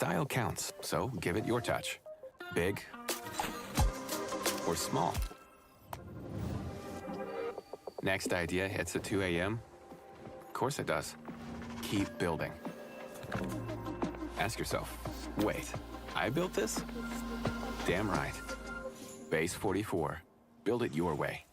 Style counts, so give it your touch. Big or small. Next idea hits at 2 a.m.? Of course it does. Keep building. Ask yourself, wait, I built this? Damn right. Base 44. Build it your way.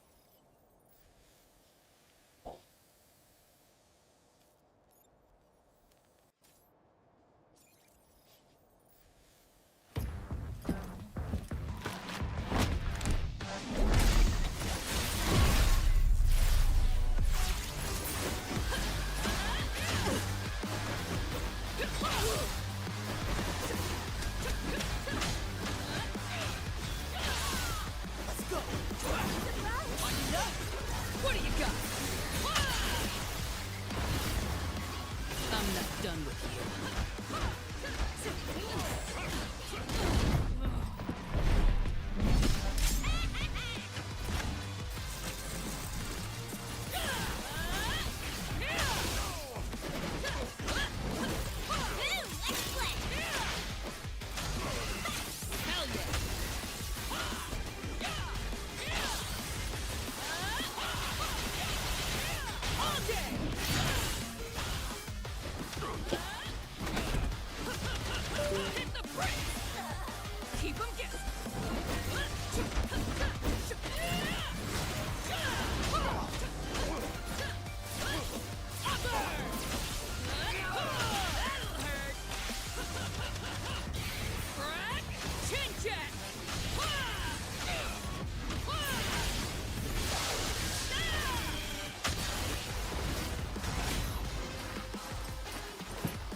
What do you got? I'm not done with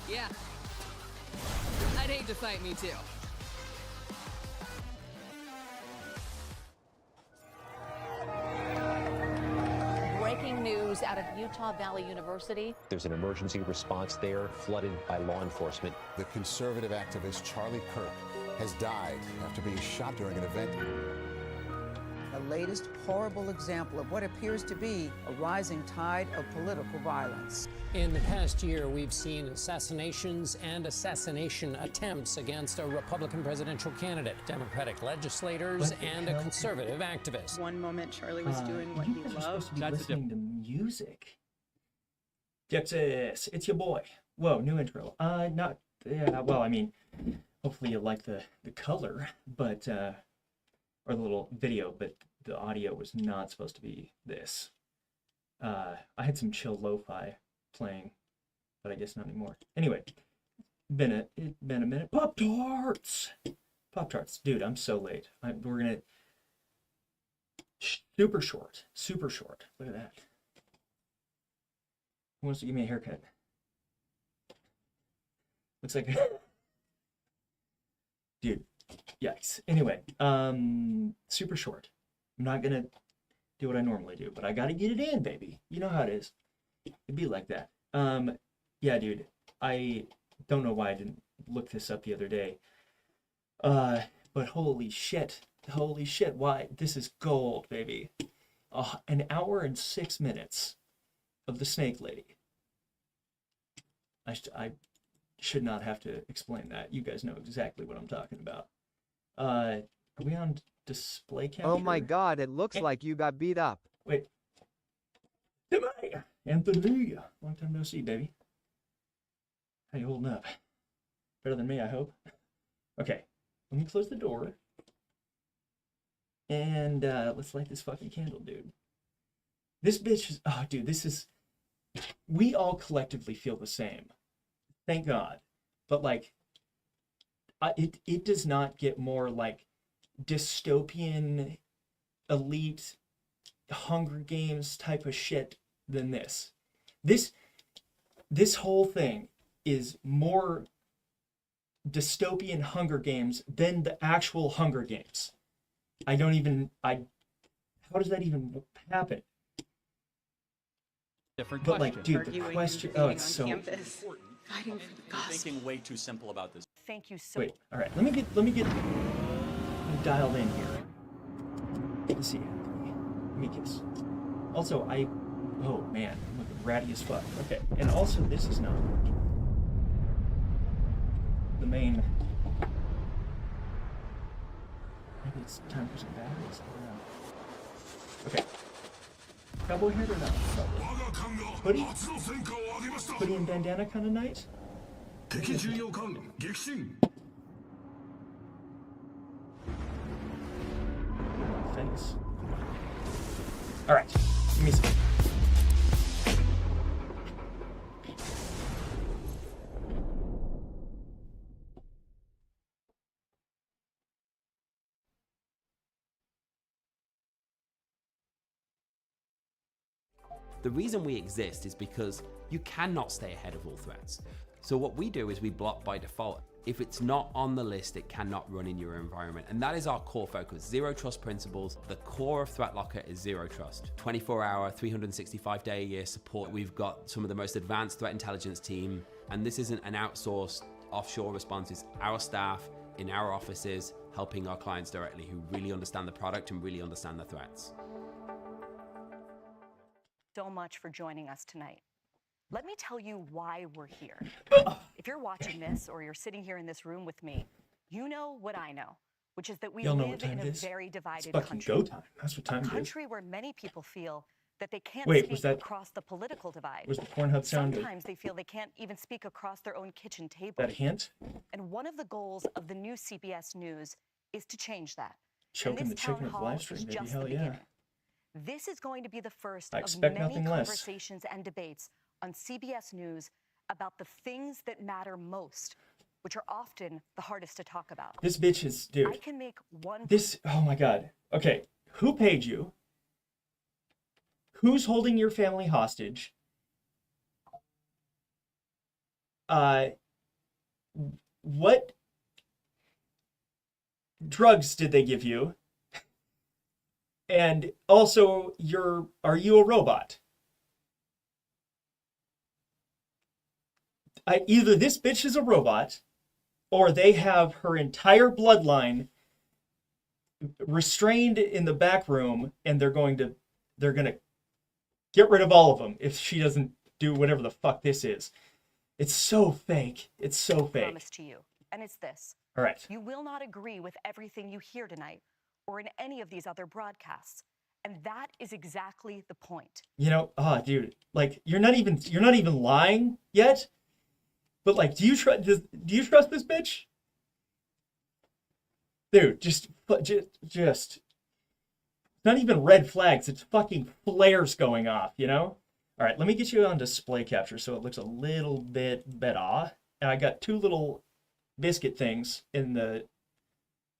Yeah. I'd hate to fight me too. Breaking news out of Utah Valley University. There's an emergency response there, flooded by law enforcement. The conservative activist Charlie Kirk has died after being shot during an event. The latest horrible example of what appears to be a rising tide of political violence. In the past year, we've seen assassinations and assassination attempts against a Republican presidential candidate, Democratic legislators, and a conservative activist. One moment Charlie was doing what he loved. Listening to music. Texas, it's your boy. Whoa, new intro. Well, I mean, hopefully you like the color, but or the little video, but the audio was not supposed to be this. I had some chill lo-fi playing, but I guess not anymore. Anyway, it's been a minute. Pop-Tarts! Pop-Tarts. Dude, I'm so late. We're gonna... Super short. Look at that. Who wants to give me a haircut? Looks like... Dude, yikes. Anyway, super short. I'm not gonna do what I normally do, but I gotta get it in, baby. You know how it is. It'd be like that. Yeah, dude. I don't know why I didn't look this up the other day. But holy shit. Why? This is gold, baby. An hour and 6 minutes of the Snake Lady. I should not have to explain that. You guys know exactly what I'm talking about. Are we on display capture? Oh my god, it looks like you got beat up. Wait. Anthony, long time no see, baby. How you holding up? Better than me, I hope. Okay, let me close the door. And let's light this fucking candle, dude. This bitch is, oh, dude, this is, we all collectively feel the same. Thank God. But like, it does not get more like dystopian, elite, Hunger Games type of shit than this. This whole thing is more dystopian Hunger Games than the actual Hunger Games. How does that even happen? Different but question. Like, dude, the question, oh, it's so campus, fighting for the gospel. Thinking way too simple about this. Thank you so Wait, all right, let me get dialed in here. Let's see, let me kiss. Also, oh man, I'm looking ratty as fuck. Okay, and also this is not working. the main. Maybe it's time for some batteries. I don't know. Okay. Cowboy hat or not? Hoodie? Hoodie and bandana kind of night? Thanks. Alright, give me some. The reason we exist is because you cannot stay ahead of all threats. So what we do is we block by default. If it's not on the list, it cannot run in your environment. And that is our core focus, zero trust principles. The core of ThreatLocker is zero trust. 24-hour, 365-day-a-year support. We've got some of the most advanced threat intelligence team. And this isn't an outsourced offshore response. It's our staff in our offices helping our clients directly who really understand the product and really understand the threats. So much for joining us tonight. Let me tell you why we're here. If you're watching this or you're sitting here in this room with me, you know what I know, which is that we live in a very divided country. It's fucking go time. That's what time it is. A country where many people feel that they can't Wait, speak across the political divide. Was the Pornhub sound? Sometimes they feel they can't even speak across their own kitchen table. That hint? And one of the goals of the new CBS News is to change that. Choking the chicken with live stream, baby. Hell yeah. This is going to be the first I of expect many nothing less. conversations and debates on CBS News about the things that matter most, which are often the hardest to talk about. This bitch is, dude. I can make one. This, oh my god. Okay, who paid you? Who's holding your family hostage? What drugs did they give you? And also, are you a robot? Either this bitch is a robot, or they have her entire bloodline restrained in the back room, and they're gonna get rid of all of them if she doesn't do whatever the fuck this is. It's so fake. It's so fake. Promise to you, and it's this. All right. You will not agree with everything you hear tonight, or in any of these other broadcasts. And that is exactly the point. You know, dude, like you're not even lying yet. But like, do you trust this bitch? Dude, just not even red flags, it's fucking flares going off, you know? All right, let me get you on display capture so it looks a little bit better. And I got two little biscuit things in the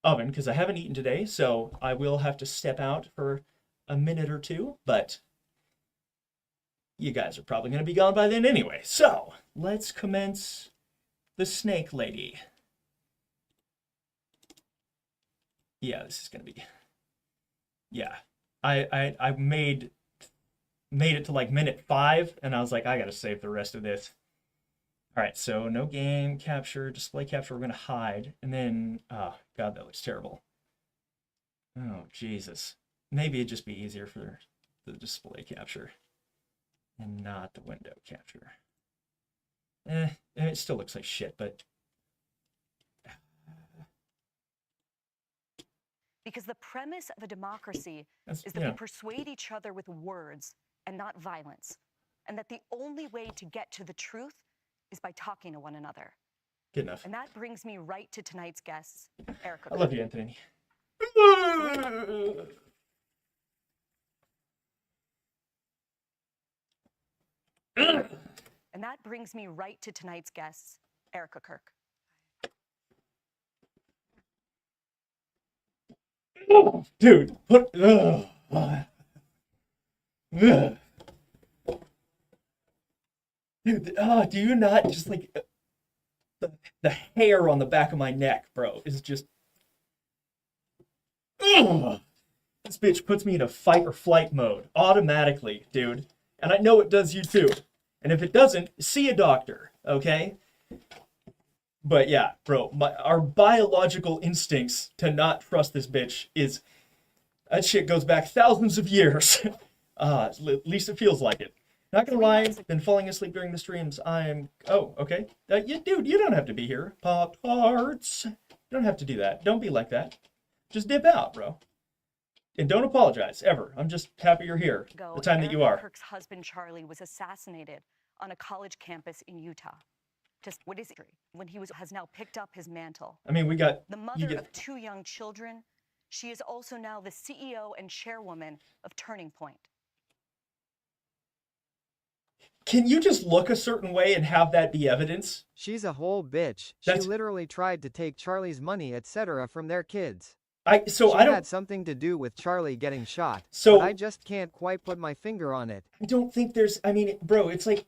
oven because I haven't eaten today, so I will have to step out for a minute or two, but you guys are probably going to be gone by then anyway. So let's commence the snake lady. Yeah, this is going to be, yeah. I made it to like minute 5, and I was like, I got to save the rest of this. All right, so no game capture, display capture, we're going to hide. And then, oh, God, that looks terrible. Oh, Jesus. Maybe it'd just be easier for the display capture and not the window capture. It still looks like shit, but... Because the premise of a democracy is that we persuade each other with words and not violence. And that the only way to get to the truth is by talking to one another. Good enough. And that brings me right to tonight's guests, Erica. I love you, Anthony. And that brings me right to tonight's guests, Erica Kirk. Dude, put... Dude, do you not just like... The hair on the back of my neck, bro, is just... This bitch puts me in a fight or flight mode automatically, dude. And I know it does you too. And if it doesn't, see a doctor, okay? But yeah, bro, our biological instincts to not trust this bitch is... That shit goes back thousands of years. At least it feels like it. Not gonna lie, been falling asleep during the streams. Oh, okay. Dude, you don't have to be here. Pop Tarts. You don't have to do that. Don't be like that. Just dip out, bro. And don't apologize, ever. I'm just happy you're here. The time that you are. Kirk's husband, Charlie, was assassinated on a college campus in Utah. Just what is it? When he has now picked up his mantle. I mean, we got... The mother of 2 young children, she is also now the CEO and chairwoman of Turning Point. Can you just look a certain way and have that be evidence? She's a whole bitch. She literally tried to take Charlie's money, etc. from their kids. She had something to do with Charlie getting shot. So but I just can't quite put my finger on it. I don't think there's... I mean, bro, it's like...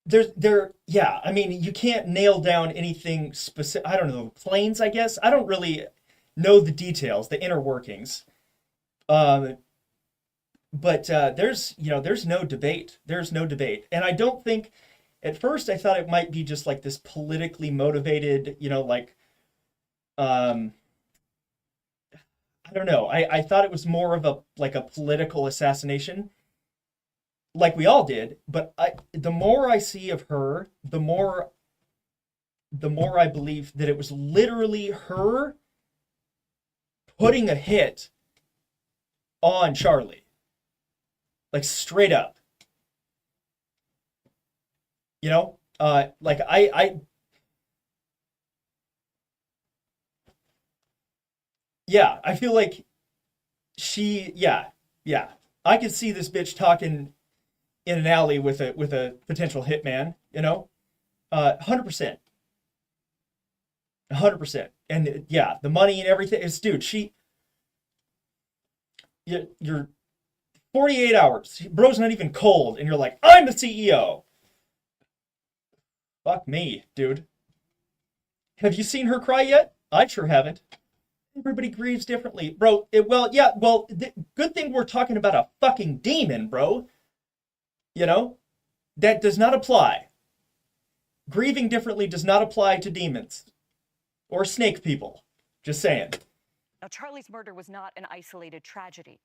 Yeah, I mean, you can't nail down anything specific. I don't know, planes, I guess. I don't really know the details, the inner workings. But there's no debate. There's no debate. And I don't think, at first I thought it might be just like this politically motivated, I don't know. I thought it was more of a political assassination, like we all did. But the more I see of her, the more I believe that it was literally her putting a hit on Charlie. Like straight up. Yeah, I feel like I could see this bitch talking in an alley with a potential hitman, 100%. 100%. And yeah, the money and everything is, dude, you're 48 hours, bro's not even cold, and you're like, I'm the CEO. Fuck me, dude. Have you seen her cry yet? I sure haven't. Everybody grieves differently. Bro, good thing we're talking about a fucking demon, bro. That does not apply. Grieving differently does not apply to demons. Or snake people. Just saying. Now, Charlie's murder was not an isolated tragedy.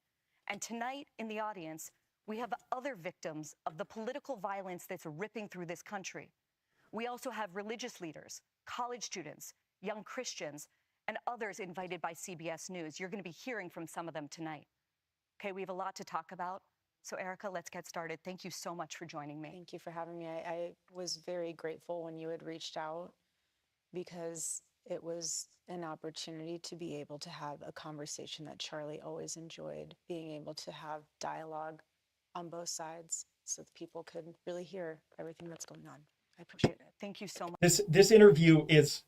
And tonight, in the audience, we have other victims of the political violence that's ripping through this country. We also have religious leaders, college students, young Christians, and others invited by CBS News. You're going to be hearing from some of them tonight. Okay, we have a lot to talk about. So, Erica, let's get started. Thank you so much for joining me. Thank you for having me. I was very grateful when you had reached out because it was an opportunity to be able to have a conversation that Charlie always enjoyed, being able to have dialogue on both sides so that people could really hear everything that's going on. I appreciate it. Thank you so much. This interview is,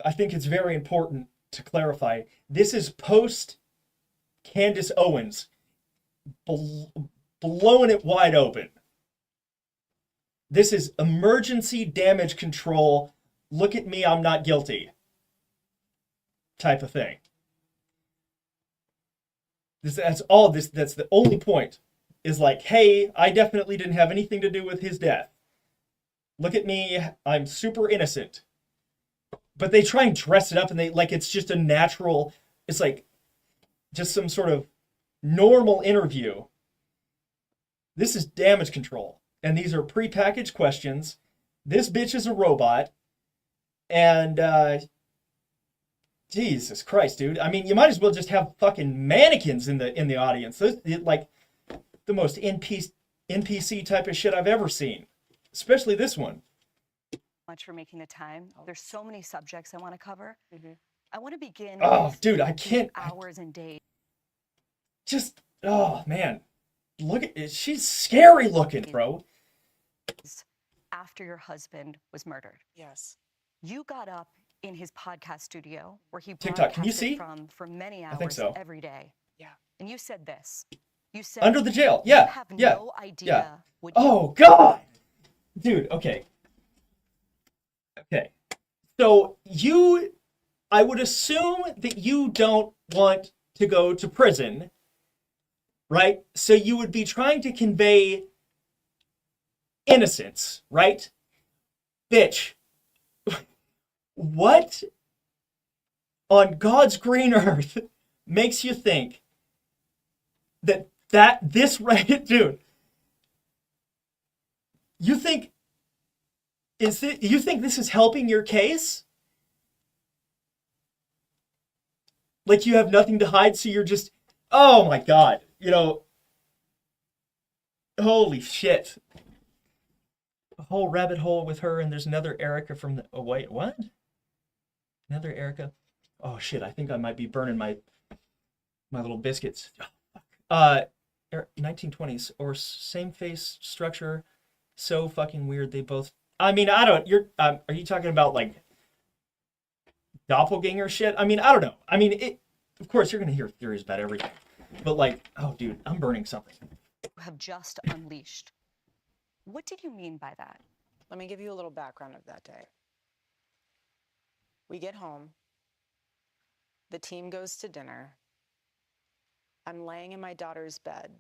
I think it's very important to clarify. This is post Candace Owens blowing it wide open. This is emergency damage control. Look at me, I'm not guilty type of thing. That's the only point, is like, hey, I definitely didn't have anything to do with his death. Look at me, I'm super innocent. But they try and dress it up and it's just a natural, it's like just some sort of normal interview. This is damage control. And these are prepackaged questions. This bitch is a robot. And, Jesus Christ, dude. I mean, you might as well just have fucking mannequins in the audience. Like, the most NPC type of shit I've ever seen. Especially this one. Much for making the time. There's so many subjects I want to cover. I want to begin with dude, I can't. Hours and days. Just, oh, man. Look at it. She's scary looking, bro. After your husband was murdered. Yes. You got up in his podcast studio where he TikTok, can you see? from for many hours I think so. every day. Yeah. And you said this. You said under the jail. Yeah. You have no idea what oh God. Dude, okay. Okay. So I would assume that you don't want to go to prison, right? So you would be trying to convey innocence, right? Bitch. What on God's green earth makes you think that This right, dude. You think this is helping your case? Like you have nothing to hide, so you're just, oh my God, holy shit. A whole rabbit hole with her, and there's another Erica from the, oh wait, what? Another Erica? Oh shit, I think I might be burning my little biscuits. 1920s, or same face structure, so fucking weird. They both, I mean, I don't, are you talking about like doppelganger shit? I mean, I don't know. I mean, of course you're gonna hear theories about everything, but like, oh dude, I'm burning something. Have just unleashed. What did you mean by that? Let me give you a little background of that day. We get home. The team goes to dinner. I'm laying in my daughter's bed,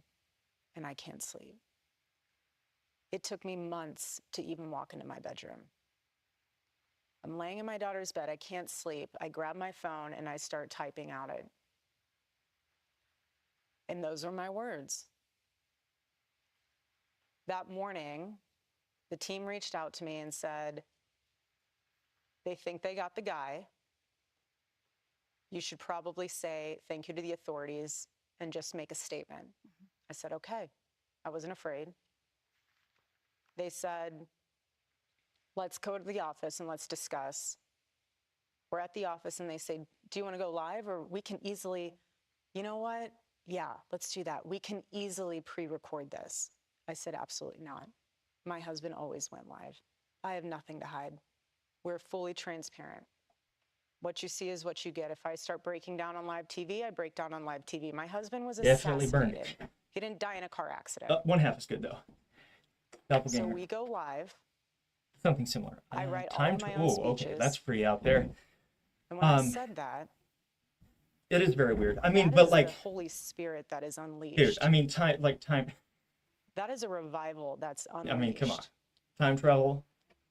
and I can't sleep. It took me months to even walk into my bedroom. I'm laying in my daughter's bed. I can't sleep. I grab my phone, and I start typing out it. And those are my words. That morning, the team reached out to me and said, they think they got the guy. You should probably say thank you to the authorities and just make a statement. I said, okay. I wasn't afraid. They said, let's go to the office and let's discuss. We're at the office and they say, do you want to go live? Or we can easily, you know what? Yeah, let's do that. We can easily pre-record this. I said, absolutely not. My husband always went live. I have nothing to hide. We're fully transparent. What you see is what you get. If I start breaking down on live TV, I break down on live TV. My husband was definitely assassinated. burned. He didn't die in a car accident. One half is good though. Doppelganger. So we go live. Something similar. I write time all of my own speeches. Okay, that's pretty out there. And when I said that, it is very weird. I mean, that but is like the Holy Spirit that is unleashed. dude, I mean, time. That is a revival that's unleashed. I mean, come on, time travel.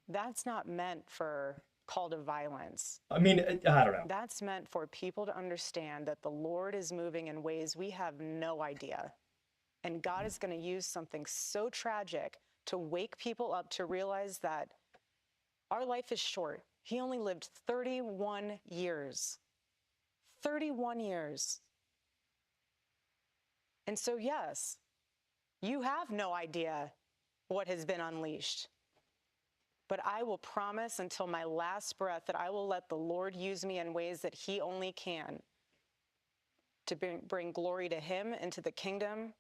That's not meant for call to violence. I mean, I don't know. That's meant for people to understand that the Lord is moving in ways we have no idea. And God is going to use something so tragic to wake people up to realize that our life is short. He only lived 31 years. 31 years. And so, yes, you have no idea what has been unleashed. But I will promise until my last breath that I will let the Lord use me in ways that He only can to bring glory to Him and to the kingdom.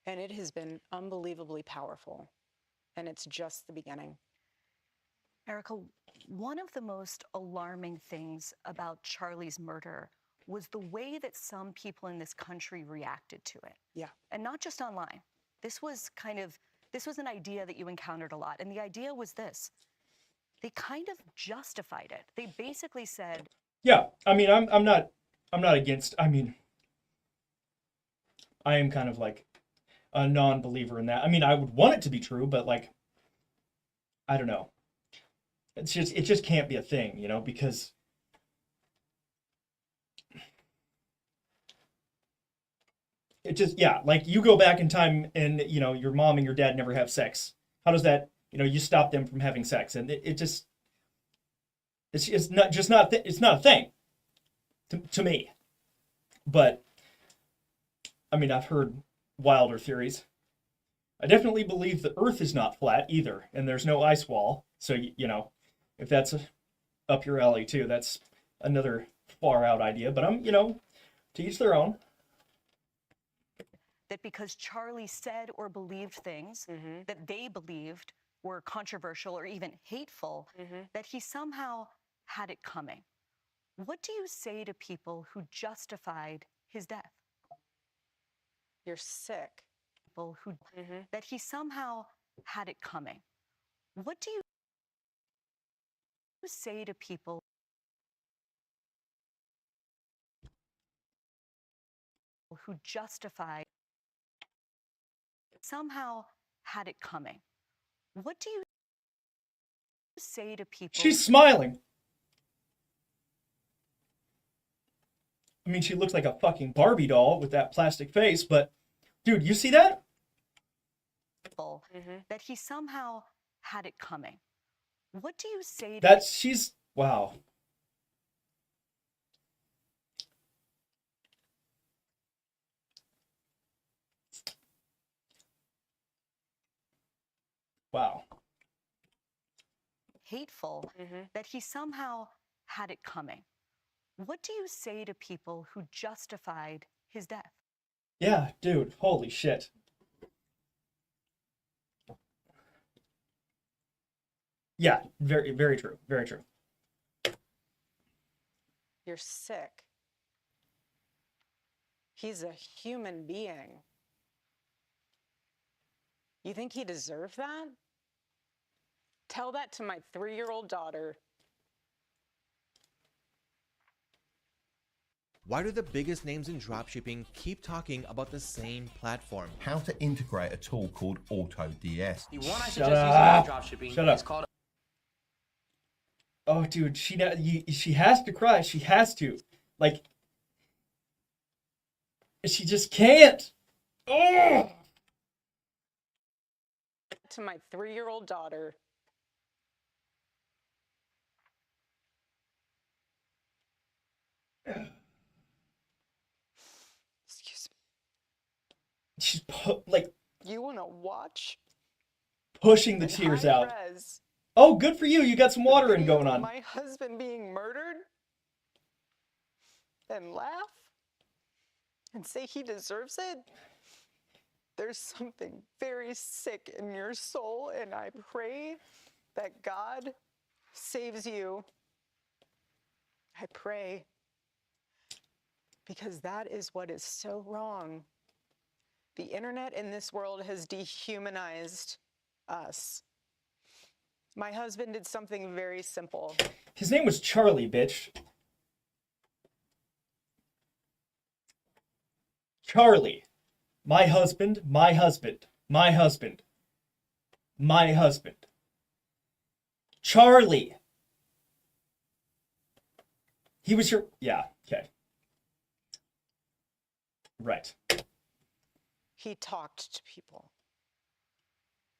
And it has been unbelievably powerful. And it's just the beginning. Erica, one of the most alarming things about Charlie's murder was the way that some people in this country reacted to it. Yeah. And not just online. This was an idea that you encountered a lot. And the idea was this. They kind of justified it. They basically said, yeah, I mean, I'm not against, I mean, I am kind of like a non-believer in that. I mean, I would want it to be true, but like, I don't know. It just can't be a thing, because it just, yeah, like you go back in time and, your mom and your dad never have sex. How does that, you stop them from having sex? And it's not a thing to me. But, I mean, I've heard wilder theories. I definitely believe the earth is not flat either, and there's no ice wall. So, if that's up your alley too, that's another far out idea. But I'm, to each their own. That because Charlie said or believed things that they believed were controversial or even hateful, that he somehow had it coming. What do you say to people who justified his death? You're sick. People who that he somehow had it coming. What do you say to people who justified somehow had it coming? What do you say to people? She's smiling. I mean, she looks like a fucking Barbie doll with that plastic face, but dude, you see that? That he somehow had it coming. What do you say to She's wow. Wow. hateful that he somehow had it coming? What do you say to people who justified his death? Yeah, dude, holy shit. Yeah, very, very true. Very true. You're sick. He's a human being. You think he deserved that? Tell that to my 3-year-old daughter. Why do the biggest names in dropshipping keep talking about the same platform? How to integrate a tool called AutoDS. The one I suggest using for dropshipping is called... Oh, dude, she has to cry. She has to. Like, she just can't. Oh! To my 3-year-old daughter. Excuse me. She's like. You want to watch? Pushing the tears out. Oh, good for you. You got some water in going on. My husband being murdered? And laugh? And say he deserves it? There's something very sick in your soul, and I pray that God saves you. I pray. Because that is what is so wrong. The internet in this world has dehumanized us. My husband did something very simple. His name was Charlie, bitch. Charlie. My husband, my husband, my husband, my husband. Charlie. He was your... Yeah, okay. Right. He talked to people.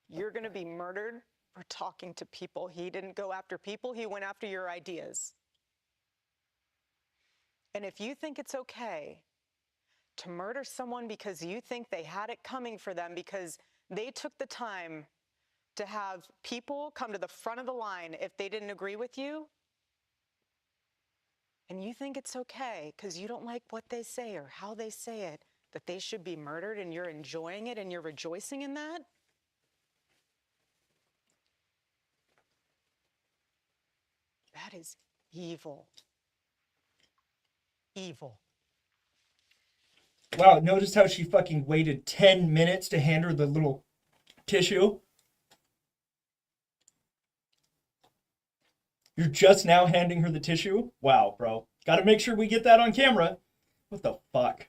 You're going to be murdered for talking to people. He didn't go after people. He went after your ideas. And if you think it's okay to murder someone because you think they had it coming for them because they took the time to have people come to the front of the line if they didn't agree with you, and you think it's okay because you don't like what they say or how they say it, that they should be murdered and you're enjoying it and you're rejoicing in that? That is evil. Evil. Wow, notice how she fucking waited 10 minutes to hand her the little tissue? You're just now handing her the tissue? Wow, bro. Gotta make sure we get that on camera. What the fuck?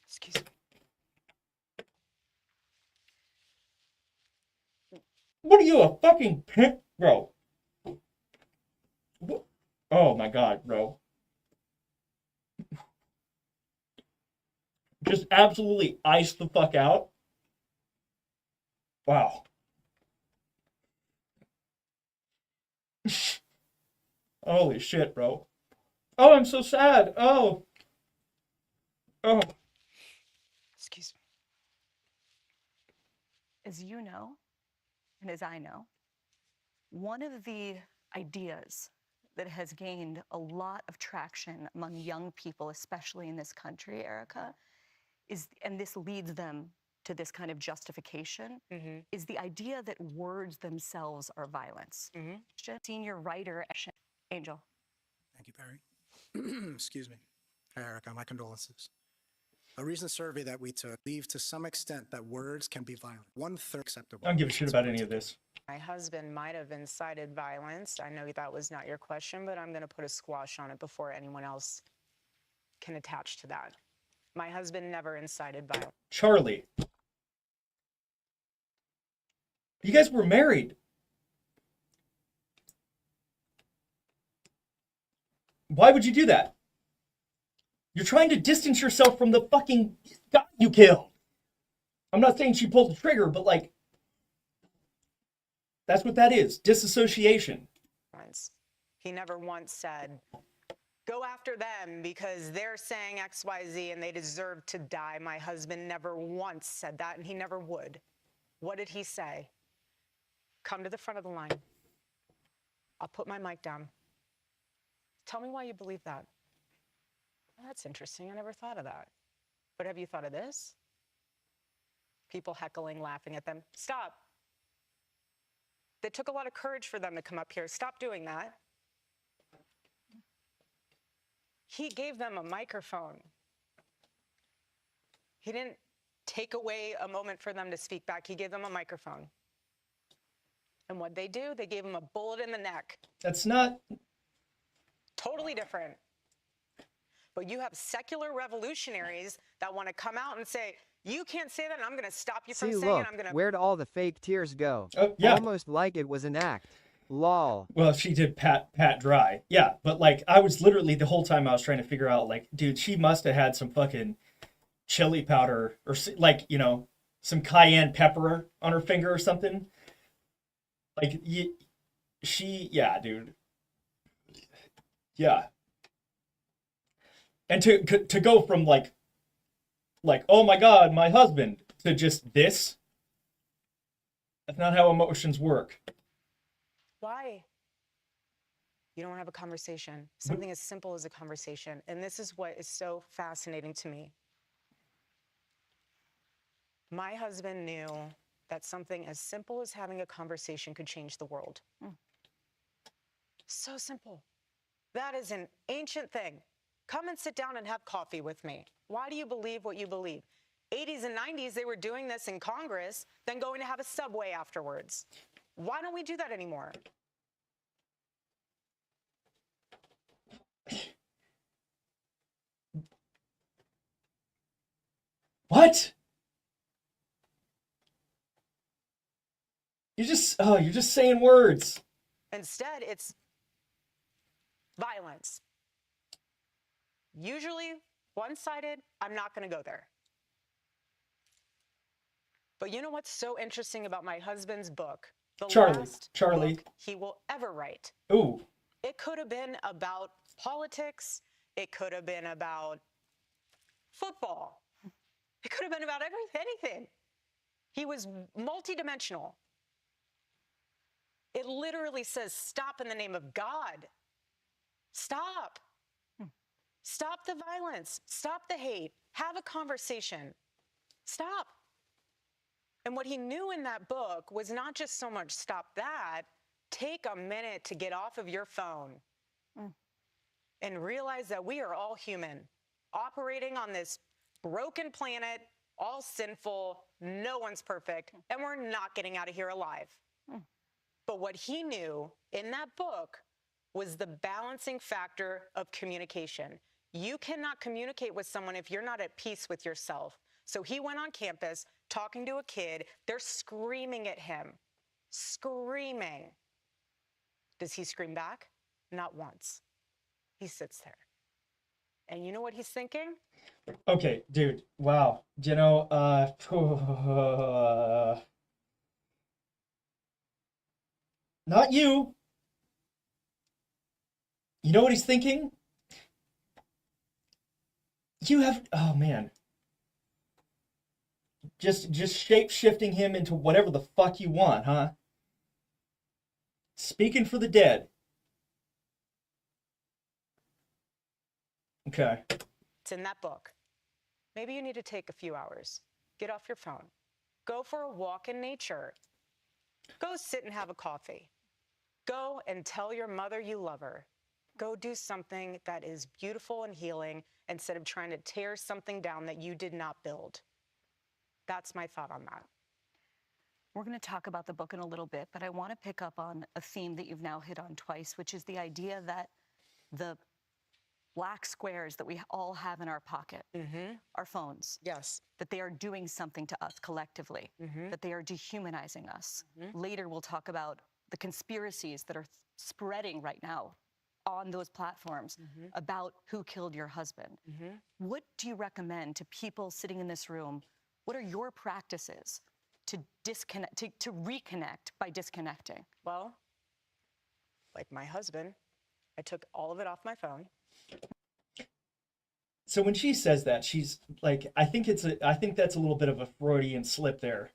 Excuse me. What are you, a fucking pimp? Bro. What? Oh my god, bro. Just absolutely ice the fuck out. Wow. Holy shit, bro. Oh, I'm so sad. Oh. Oh. Excuse me. As you know, and as I know, one of the ideas that has gained a lot of traction among young people, especially in this country, Erica, is, and this leads them to this kind of justification, is the idea that words themselves are violence. Senior writer, Angel. Thank you, Perry. Excuse me. Hi, Erica. My condolences. A recent survey that we took believed to some extent that words can be violent. 1/3 acceptable. I don't give a shit about any of this. My husband might have incited violence. I know that was not your question, but I'm going to put a squash on it before anyone else can attach to that. My husband never incited violence. Charlie. You guys were married. Why would you do that? You're trying to distance yourself from the fucking guy you killed. I'm not saying she pulled the trigger, but like, that's what that is. Disassociation. He never once said, go after them because they're saying XYZ and they deserve to die. My husband never once said that, and he never would. What did he say? Come to the front of the line. I'll put my mic down. Tell me why you believe that. Well, that's interesting. I never thought of that. But have you thought of this? People heckling, laughing at them. Stop. It took a lot of courage for them to come up here. Stop doing that. He gave them a microphone. He didn't take away a moment for them to speak back. He gave them a microphone. And what they do, they gave him a bullet in the neck. That's not... Totally different. But you have secular revolutionaries that want to come out and say, you can't say that, and I'm going to stop you from See, saying look, it. I'm going to... where'd all the fake tears go? Yeah. Almost like it was an act. Lol. Well, she did pat dry. Yeah, but like, I was literally, the whole time I was trying to figure out, like, dude, she must have had some fucking chili powder or like, you know, some cayenne pepper on her finger or something. Like, yeah, dude. Yeah. And to go from like, oh my God, my husband, to just this. That's not how emotions work. Why? You don't want to have a conversation. Something as simple as a conversation. And this is what is so fascinating to me. My husband knew that something as simple as having a conversation could change the world. So simple. That is an ancient thing. Come and sit down and have coffee with me. Why do you believe what you believe? 80s and 90s, they were doing this in Congress, then going to have a Subway afterwards. Why don't we do that anymore? What? You're just saying words. Instead, it's violence. Usually one-sided. I'm not going to go there. But you know what's so interesting about my husband's book? The last book he will ever write. Ooh. It could have been about politics. It could have been about football. It could have been about anything. He was multidimensional. It literally says, stop in the name of God. Stop. Stop the violence. Stop the hate. Have a conversation. Stop. And what he knew in that book was not just so much stop that, take a minute to get off of your phone and realize that we are all human, operating on this broken planet, all sinful, no one's perfect, and we're not getting out of here alive. But what he knew in that book was the balancing factor of communication. You cannot communicate with someone if you're not at peace with yourself. So he went on campus talking to a kid. They're screaming at him, screaming. Does he scream back? Not once. He sits there. And you know what he's thinking? Okay, dude. Wow. You know, not you. You know what he's thinking? You have, oh man. Just shape-shifting him into whatever the fuck you want, huh? Speaking for the dead. Okay. It's in that book. Maybe you need to take a few hours. Get off your phone. Go for a walk in nature. Go sit and have a coffee. Go and tell your mother you love her. Go do something that is beautiful and healing instead of trying to tear something down that you did not build. That's my thought on that. We're going to talk about the book in a little bit, but I want to pick up on a theme that you've now hit on twice, which is the idea that the black squares that we all have in our pocket, our phones, that they are doing something to us collectively, that they are dehumanizing us. Later, we'll talk about the conspiracies that are spreading right now on those platforms about who killed your husband. What do you recommend to people sitting in this room? What are your practices to disconnect, to reconnect by disconnecting? Well, like my husband, I took all of it off my phone. So when she says that, she's like, I think that's a little bit of a Freudian slip there.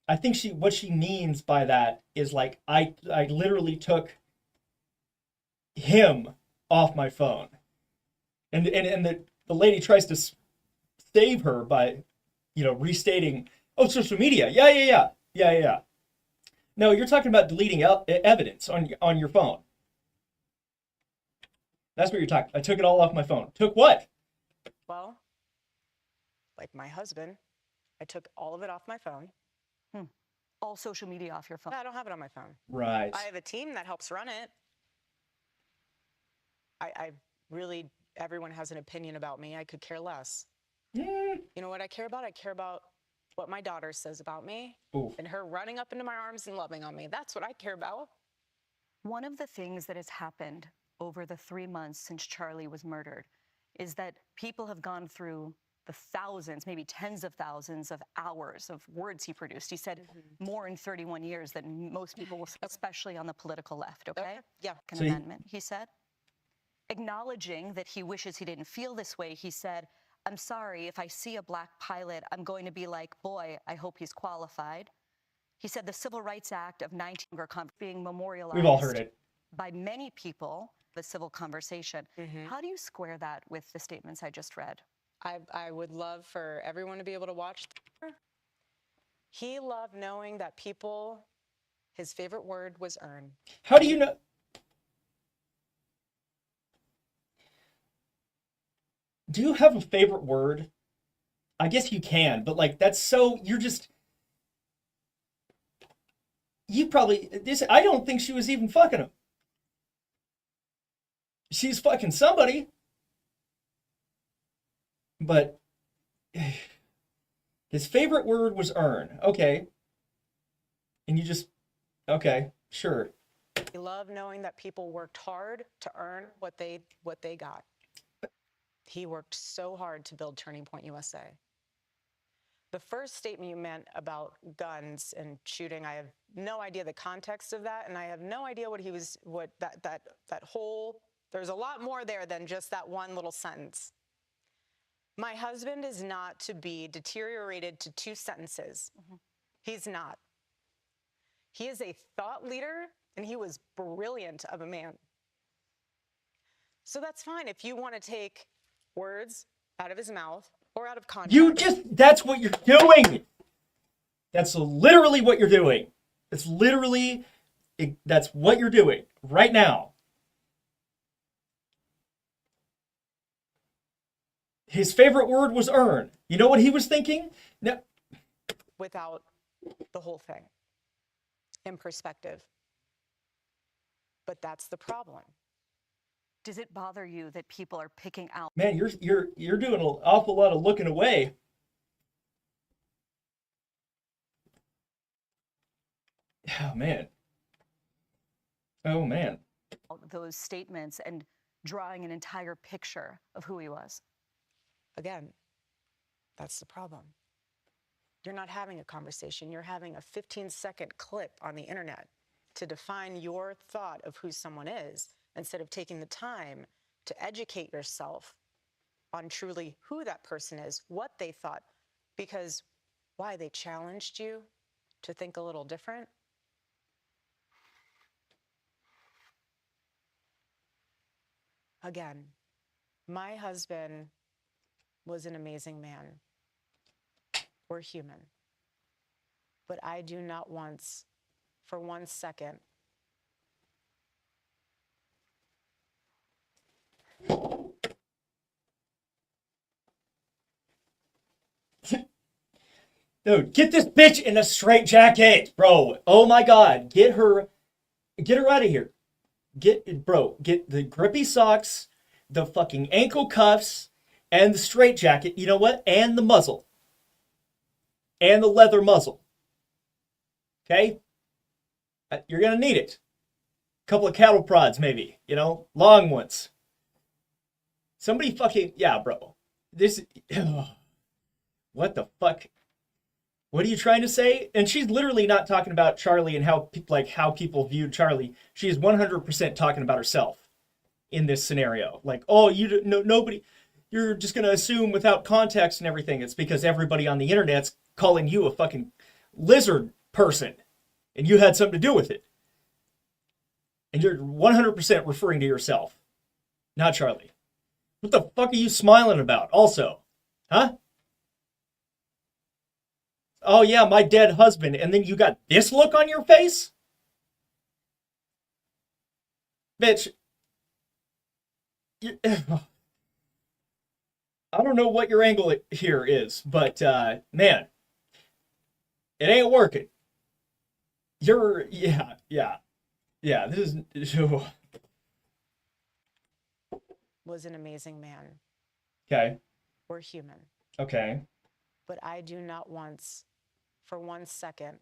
I think what she means by that is like, I literally took him off my phone. And the lady tries to save her by, restating, oh, social media. Yeah. No, you're talking about deleting evidence on your phone. That's what you're talking. I took it all off my phone. Took what? Well, like my husband, I took all of it off my phone. All social media off your phone? No, I don't have it on my phone. Right. I have a team that helps run it. I really, everyone has an opinion about me. I could care less. You know what I care about? I care about what my daughter says about me. Oof. And her running up into my arms and loving on me. That's what I care about. One of the things that has happened over the 3 months since Charlie was murdered is that people have gone through the thousands, maybe tens of thousands of hours of words he produced. He said more in 31 years than most people will say, especially on the political left, okay? Yeah. An amendment, he said. Acknowledging that he wishes he didn't feel this way, he said, I'm sorry, if I see a black pilot, I'm going to be like, boy, I hope he's qualified. He said the Civil Rights Act of 19 being memorialized. We've all heard it. By many people, the civil conversation. How do you square that with the statements I just read? I would love for everyone to be able to watch. He loved knowing that people, his favorite word was earn. How do you know? Do you have a favorite word? I guess you can, but like, that's so, I don't think she was even fucking him. She's fucking somebody. But his favorite word was earn. Okay. And okay, sure. He loved knowing that people worked hard to earn what they got. He worked so hard to build Turning Point USA. The first statement you meant about guns and shooting, I have no idea the context of that, and I have no idea that whole, there's a lot more there than just that one little sentence. My husband is not to be deteriorated to 2 sentences. He's not. He is a thought leader, and he was brilliant of a man. So that's fine if you want to take words out of his mouth or out of context. That's what you're doing. That's literally what you're doing. That's what you're doing right now. His favorite word was earn. You know what he was thinking? No. Without the whole thing in perspective. But that's the problem. Does it bother you that people are picking out? Man, you're doing an awful lot of looking away. Oh man. Those statements and drawing an entire picture of who he was. Again, that's the problem. You're not having a conversation. You're having a 15-second clip on the internet to define your thought of who someone is, instead of taking the time to educate yourself on truly who that person is, what they thought, because why? They challenged you to think a little different. Again, my husband was an amazing man. We're human. But I do not once, for 1 second, Dude, get this bitch in a straitjacket, bro. Oh my God, get her out of here. Get the grippy socks, the fucking ankle cuffs, and the straitjacket. You know what? And the muzzle, and the leather muzzle. Okay, you're gonna need it. couple of cattle prods, maybe, you know, long ones. Somebody fucking, yeah, bro. This, what the fuck? What are you trying to say? And she's literally not talking about Charlie and how people viewed Charlie. She is 100% talking about herself in this scenario. Like, oh, nobody, you're just going to assume without context and everything. It's because everybody on the internet's calling you a fucking lizard person and you had something to do with it. And you're 100% referring to yourself, not Charlie. What the fuck are you smiling about also? Huh? Oh yeah, my dead husband. And then you got this look on your face? Bitch. I don't know what your angle here is, but man, it ain't working. You're, yeah, this is... Was an amazing man. Okay. We're human. Okay. But I do not once, for 1 second,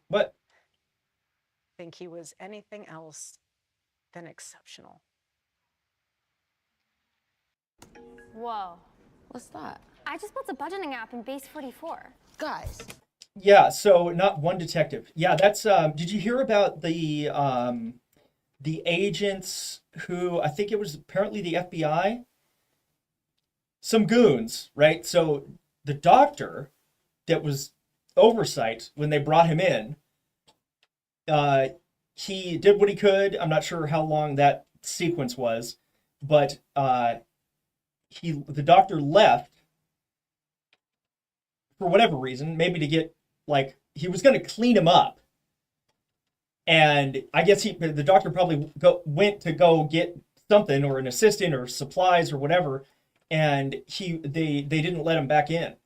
what? Think he was anything else than exceptional. Whoa. What's that? I just built a budgeting app in Base 44. Guys. Yeah, so not one detective. Yeah, that's did you hear about the agents who, I think it was apparently the FBI? Some goons, right? So the doctor that was oversight when they brought him in, he did what he could. I'm not sure how long that sequence was, but the doctor left for whatever reason, maybe to get, like, he was going to clean him up. And I guess the doctor probably went to go get something or an assistant or supplies or whatever, and they didn't let him back in.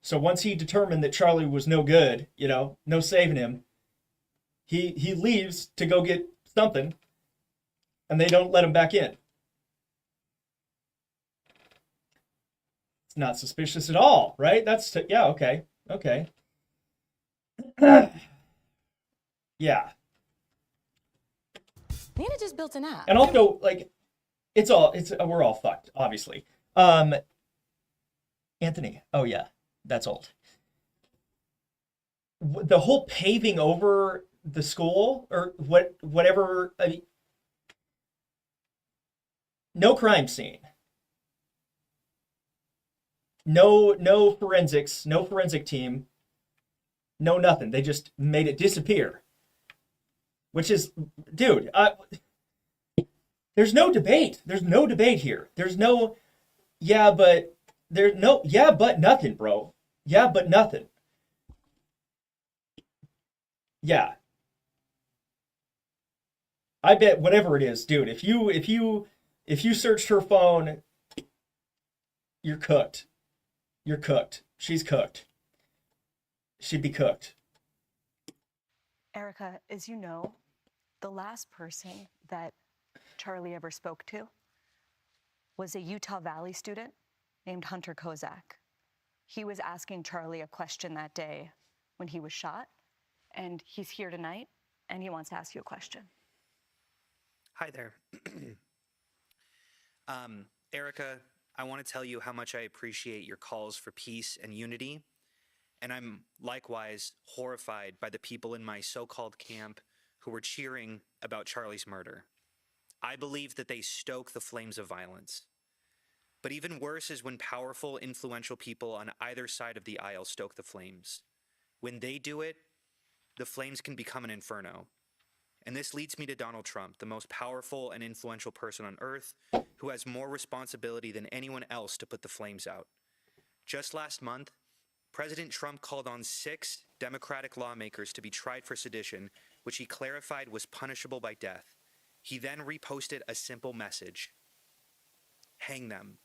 So once he determined that Charlie was no good, you know, no saving him, he leaves to go get something, and they don't let him back in. It's not suspicious at all, right? Yeah, okay. Okay. Yeah. Nina just built an app. And also, like, we're all fucked, obviously. Anthony. Oh yeah, that's old. The whole paving over the school or whatever. I mean, no crime scene. No forensics, no forensic team, no nothing. They just made it disappear. Which is, dude, there's no debate. There's no debate here. There's no, yeah, but nothing, bro. Yeah, but nothing. Yeah. I bet whatever it is, dude, if you searched her phone, you're cooked. You're cooked. She's cooked. She'd be cooked. Erica, as you know, the last person that Charlie ever spoke to was a Utah Valley student named Hunter Kozak. He was asking Charlie a question that day when he was shot, and he's here tonight, and he wants to ask you a question. Hi there. Erica, I want to tell you how much I appreciate your calls for peace and unity, and I'm likewise horrified by the people in my so-called camp who were cheering about Charlie's murder. I believe that they stoke the flames of violence. But even worse is when powerful, influential people on either side of the aisle stoke the flames. When they do it, the flames can become an inferno. And this leads me to Donald Trump, the most powerful and influential person on earth, who has more responsibility than anyone else to put the flames out. Just last month, President Trump called on 6 Democratic lawmakers to be tried for sedition, which he clarified was punishable by death. He then reposted a simple message: hang them.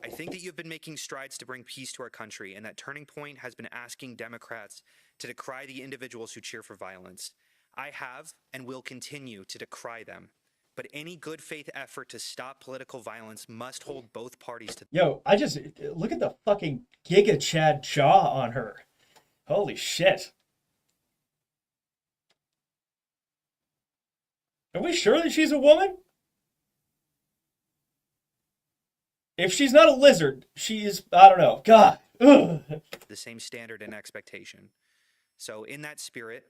I think that you've been making strides to bring peace to our country, and that Turning Point has been asking Democrats to decry the individuals who cheer for violence. I have and will continue to decry them. but any good faith effort to stop political violence must hold both parties to. Yo, I just look at the fucking Giga Chad jaw on her. Holy shit. Are we sure that she's a woman? If she's not a lizard, she is, I don't know. God. Ugh. The same standard and expectation. So, in that spirit,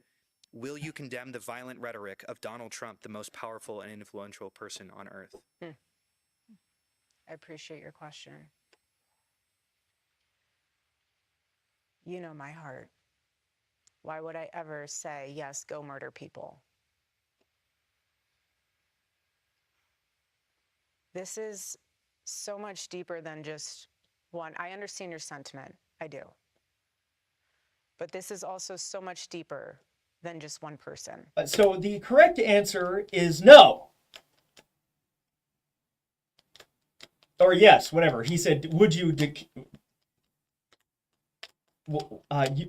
will you condemn the violent rhetoric of Donald Trump, the most powerful and influential person on earth? I appreciate your question. You know my heart. Why would I ever say, yes, go murder people? This is so much deeper than just one. I understand your sentiment. I do. But this is also so much deeper than just one person. So the correct answer is no. Or yes, whatever. He said, would you...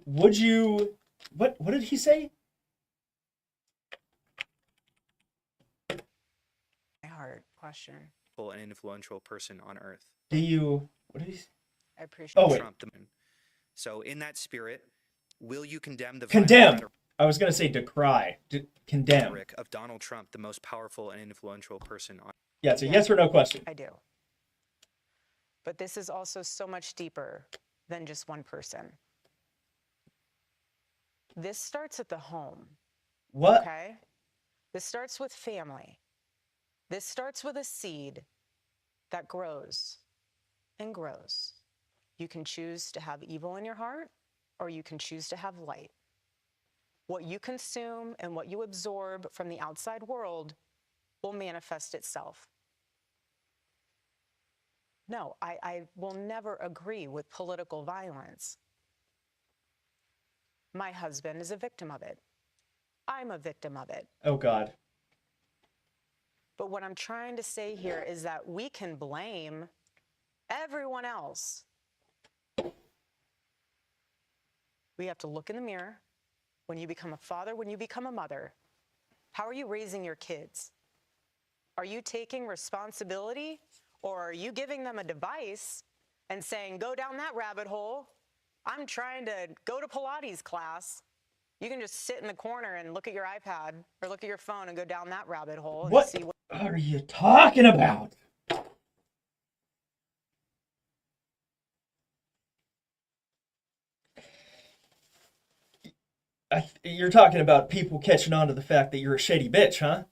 would you... What did he say? My heart question. An influential person on earth. Do you... What did he say? I appreciate Trump. So in that spirit, will you condemn the condemn? I was going to say decry. Condemn. Of Donald Trump, the most powerful and influential person on. Yeah, it's a yes or no question. I do. But this is also so much deeper than just one person. This starts at the home. What? Okay? This starts with family. This starts with a seed that grows and grows. You can choose to have evil in your heart, or you can choose to have light. What you consume and what you absorb from the outside world will manifest itself. No, I will never agree with political violence. My husband is a victim of it. I'm a victim of it. Oh, God. But what I'm trying to say here is that we can blame everyone else. We have to look in the mirror. When you become a father, when you become a mother, how are you raising your kids? Are you taking responsibility, or are you giving them a device and saying, go down that rabbit hole? I'm trying to go to Pilates class. You can just sit in the corner and look at your iPad or look at your phone and go down that rabbit hole. And What see what are you talking about? You're talking about people catching on to the fact that you're a shady bitch, huh?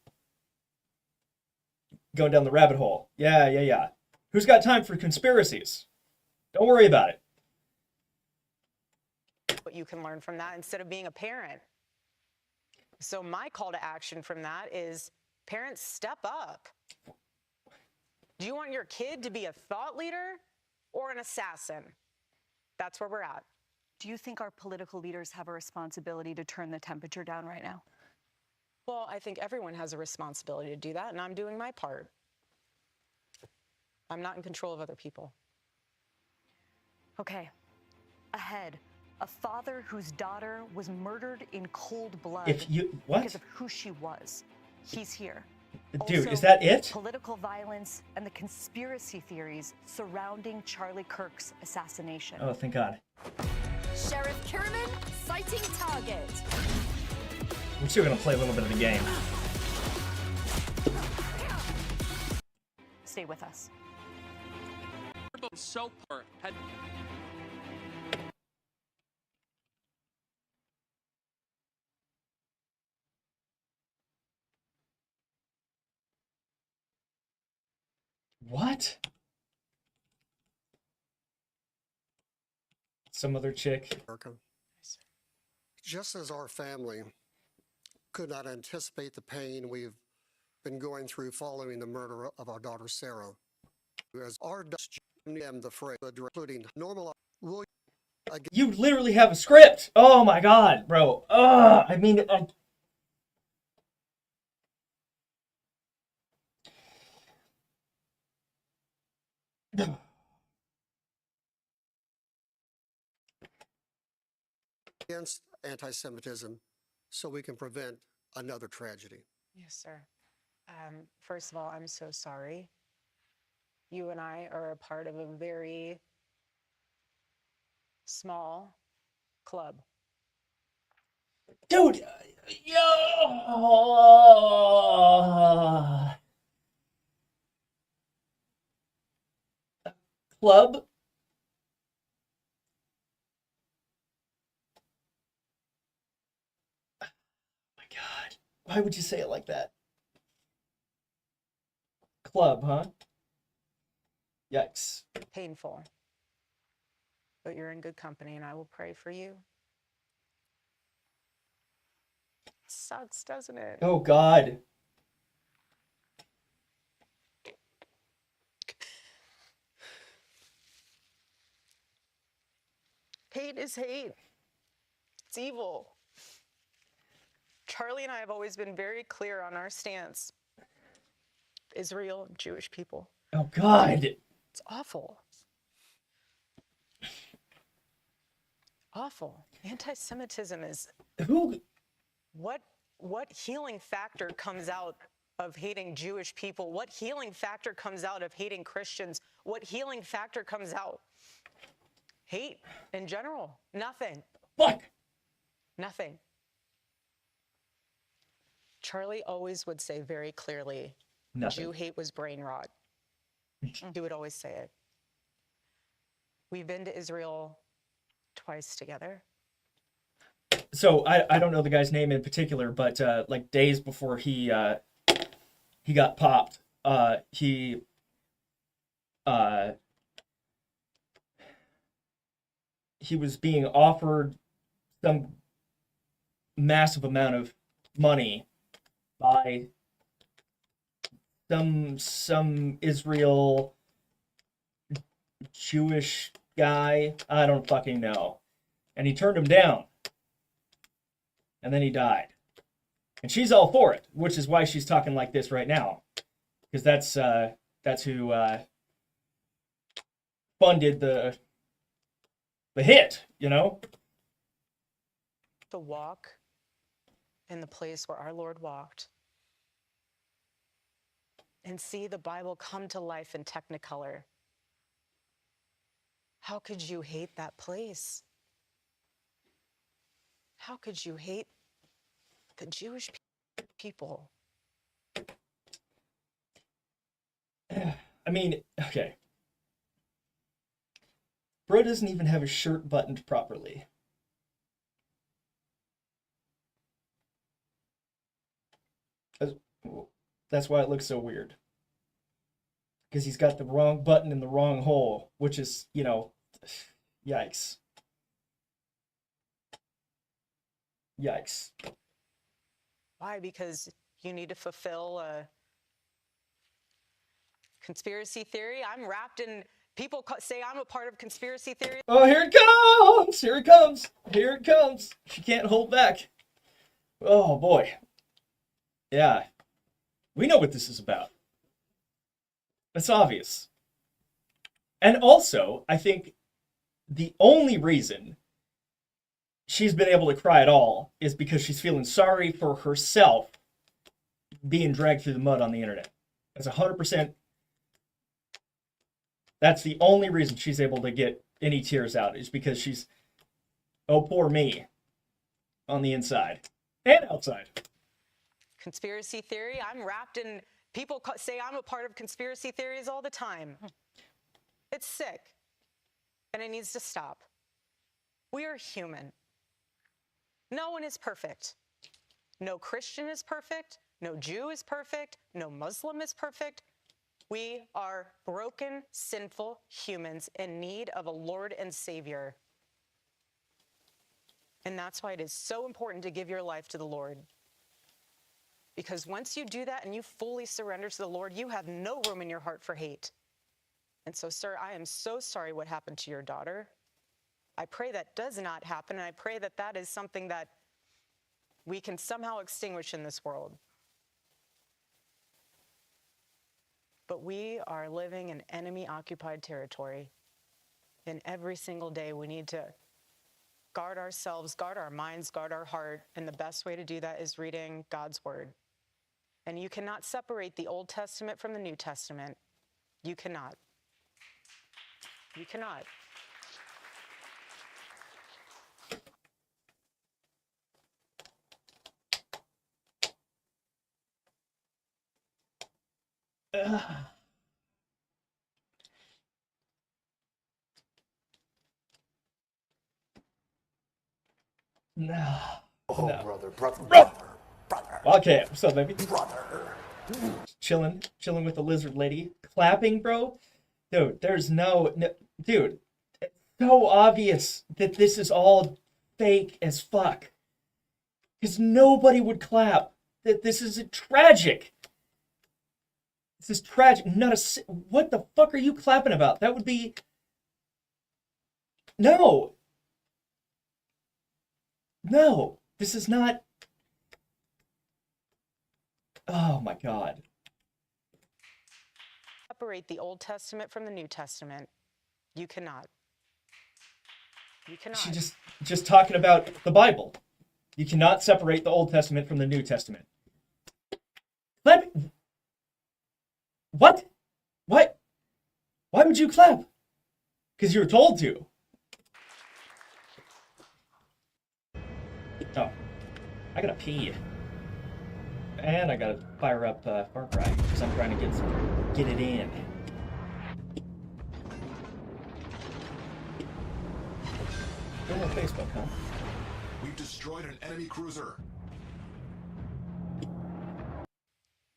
Going down the rabbit hole. Yeah. Who's got time for conspiracies? Don't worry about it. what you can learn from that instead of being a parent. So my call to action from that is parents, step up. Do you want your kid to be a thought leader or an assassin? That's where we're at. Do you think our political leaders have a responsibility to turn the temperature down right now? Well, I think everyone has a responsibility to do that, and I'm doing my part. I'm not in control of other people. Okay. Ahead, a father whose daughter was murdered in cold blood because of who she was. He's here. Dude, also, is that it? Political violence and the conspiracy theories surrounding Charlie Kirk's assassination. Oh, thank God. Sheriff Kierman, sighting target. We're still gonna play a little bit of the game. Stay with us. Soper had. What? Some other chick. Just as our family could not anticipate the pain we've been going through following the murder of our daughter Sarah, as our the phrase, including normal. You literally have a script. Oh my God, bro. I mean, against anti-Semitism so we can prevent another tragedy. Yes, sir. First of all, I'm so sorry. You and I are a part of a very small club. Dude, club? Oh my God. Why would you say it like that? Club, huh? Yikes. Painful. But you're in good company, and I will pray for you. It sucks, doesn't it? Oh, God. Hate is hate. It's evil. Charlie and I have always been very clear on our stance. Israel and Jewish people. Oh, God. It's awful. Awful. Anti-Semitism is... Who? What healing factor comes out of hating Jewish people? What healing factor comes out of hating Christians? What healing factor comes out? Hate in general. Nothing. Fuck. Nothing. Charlie always would say very clearly, Nothing. Jew hate was brain rot. He would always say it. We've been to Israel twice together. So I don't know the guy's name in particular, but like days before he got popped, he was being offered some massive amount of money by some Israel Jewish guy. I don't fucking know. And he turned him down. And then he died. And she's all for it, which is why she's talking like this right now. Because that's who funded the hit, you know? To walk in the place where our Lord walked and see the Bible come to life in Technicolor. How could you hate that place? How could you hate the Jewish people? I mean, okay. Bro doesn't even have his shirt buttoned properly. That's why it looks so weird. Because he's got the wrong button in the wrong hole, which is, you know, yikes. Yikes. Why? Because you need to fulfill a conspiracy theory. I'm wrapped in, people say I'm a part of conspiracy theory. Oh, here it comes! Here it comes! Here it comes! She can't hold back. Oh, boy. Yeah. We know what this is about. It's obvious. And also, I think the only reason she's been able to cry at all is because she's feeling sorry for herself being dragged through the mud on the internet. That's 100%. That's the only reason she's able to get any tears out, is because she's, oh, poor me, on the inside and outside. Conspiracy theory. I'm wrapped in, people say I'm a part of conspiracy theories all the time. It's sick. And it needs to stop. We are human. No one is perfect. No Christian is perfect. No Jew is perfect. No Muslim is perfect. We are broken, sinful humans in need of a Lord and Savior. And that's why it is so important to give your life to the Lord. Because once you do that and you fully surrender to the Lord, you have no room in your heart for hate. And so, sir, I am so sorry what happened to your daughter. I pray that does not happen, and I pray that that is something that we can somehow extinguish in this world. But we are living in enemy-occupied territory. And every single day we need to guard ourselves, guard our minds, guard our heart. And the best way to do that is reading God's word And you cannot separate the Old Testament from the New Testament. You cannot. You cannot. No. Oh, No. brother. Okay, what's up, baby? Chilling with the lizard lady. Clapping, bro? Dude, there's no, dude, it's so obvious that this is all fake as fuck. Because nobody would clap. That this is tragic. This is tragic. What the fuck are you clapping about? That would be... No. No. This is not... Oh my God. Separate the Old Testament from the New Testament. You cannot. You cannot. She just talking about the Bible. You cannot separate the Old Testament from the New Testament. What? What? Why would you clap? Because you were told to. Oh, I gotta pee. And I gotta fire up Far Cry, because I'm trying to get it in. Go on Facebook, huh? We've destroyed an enemy cruiser.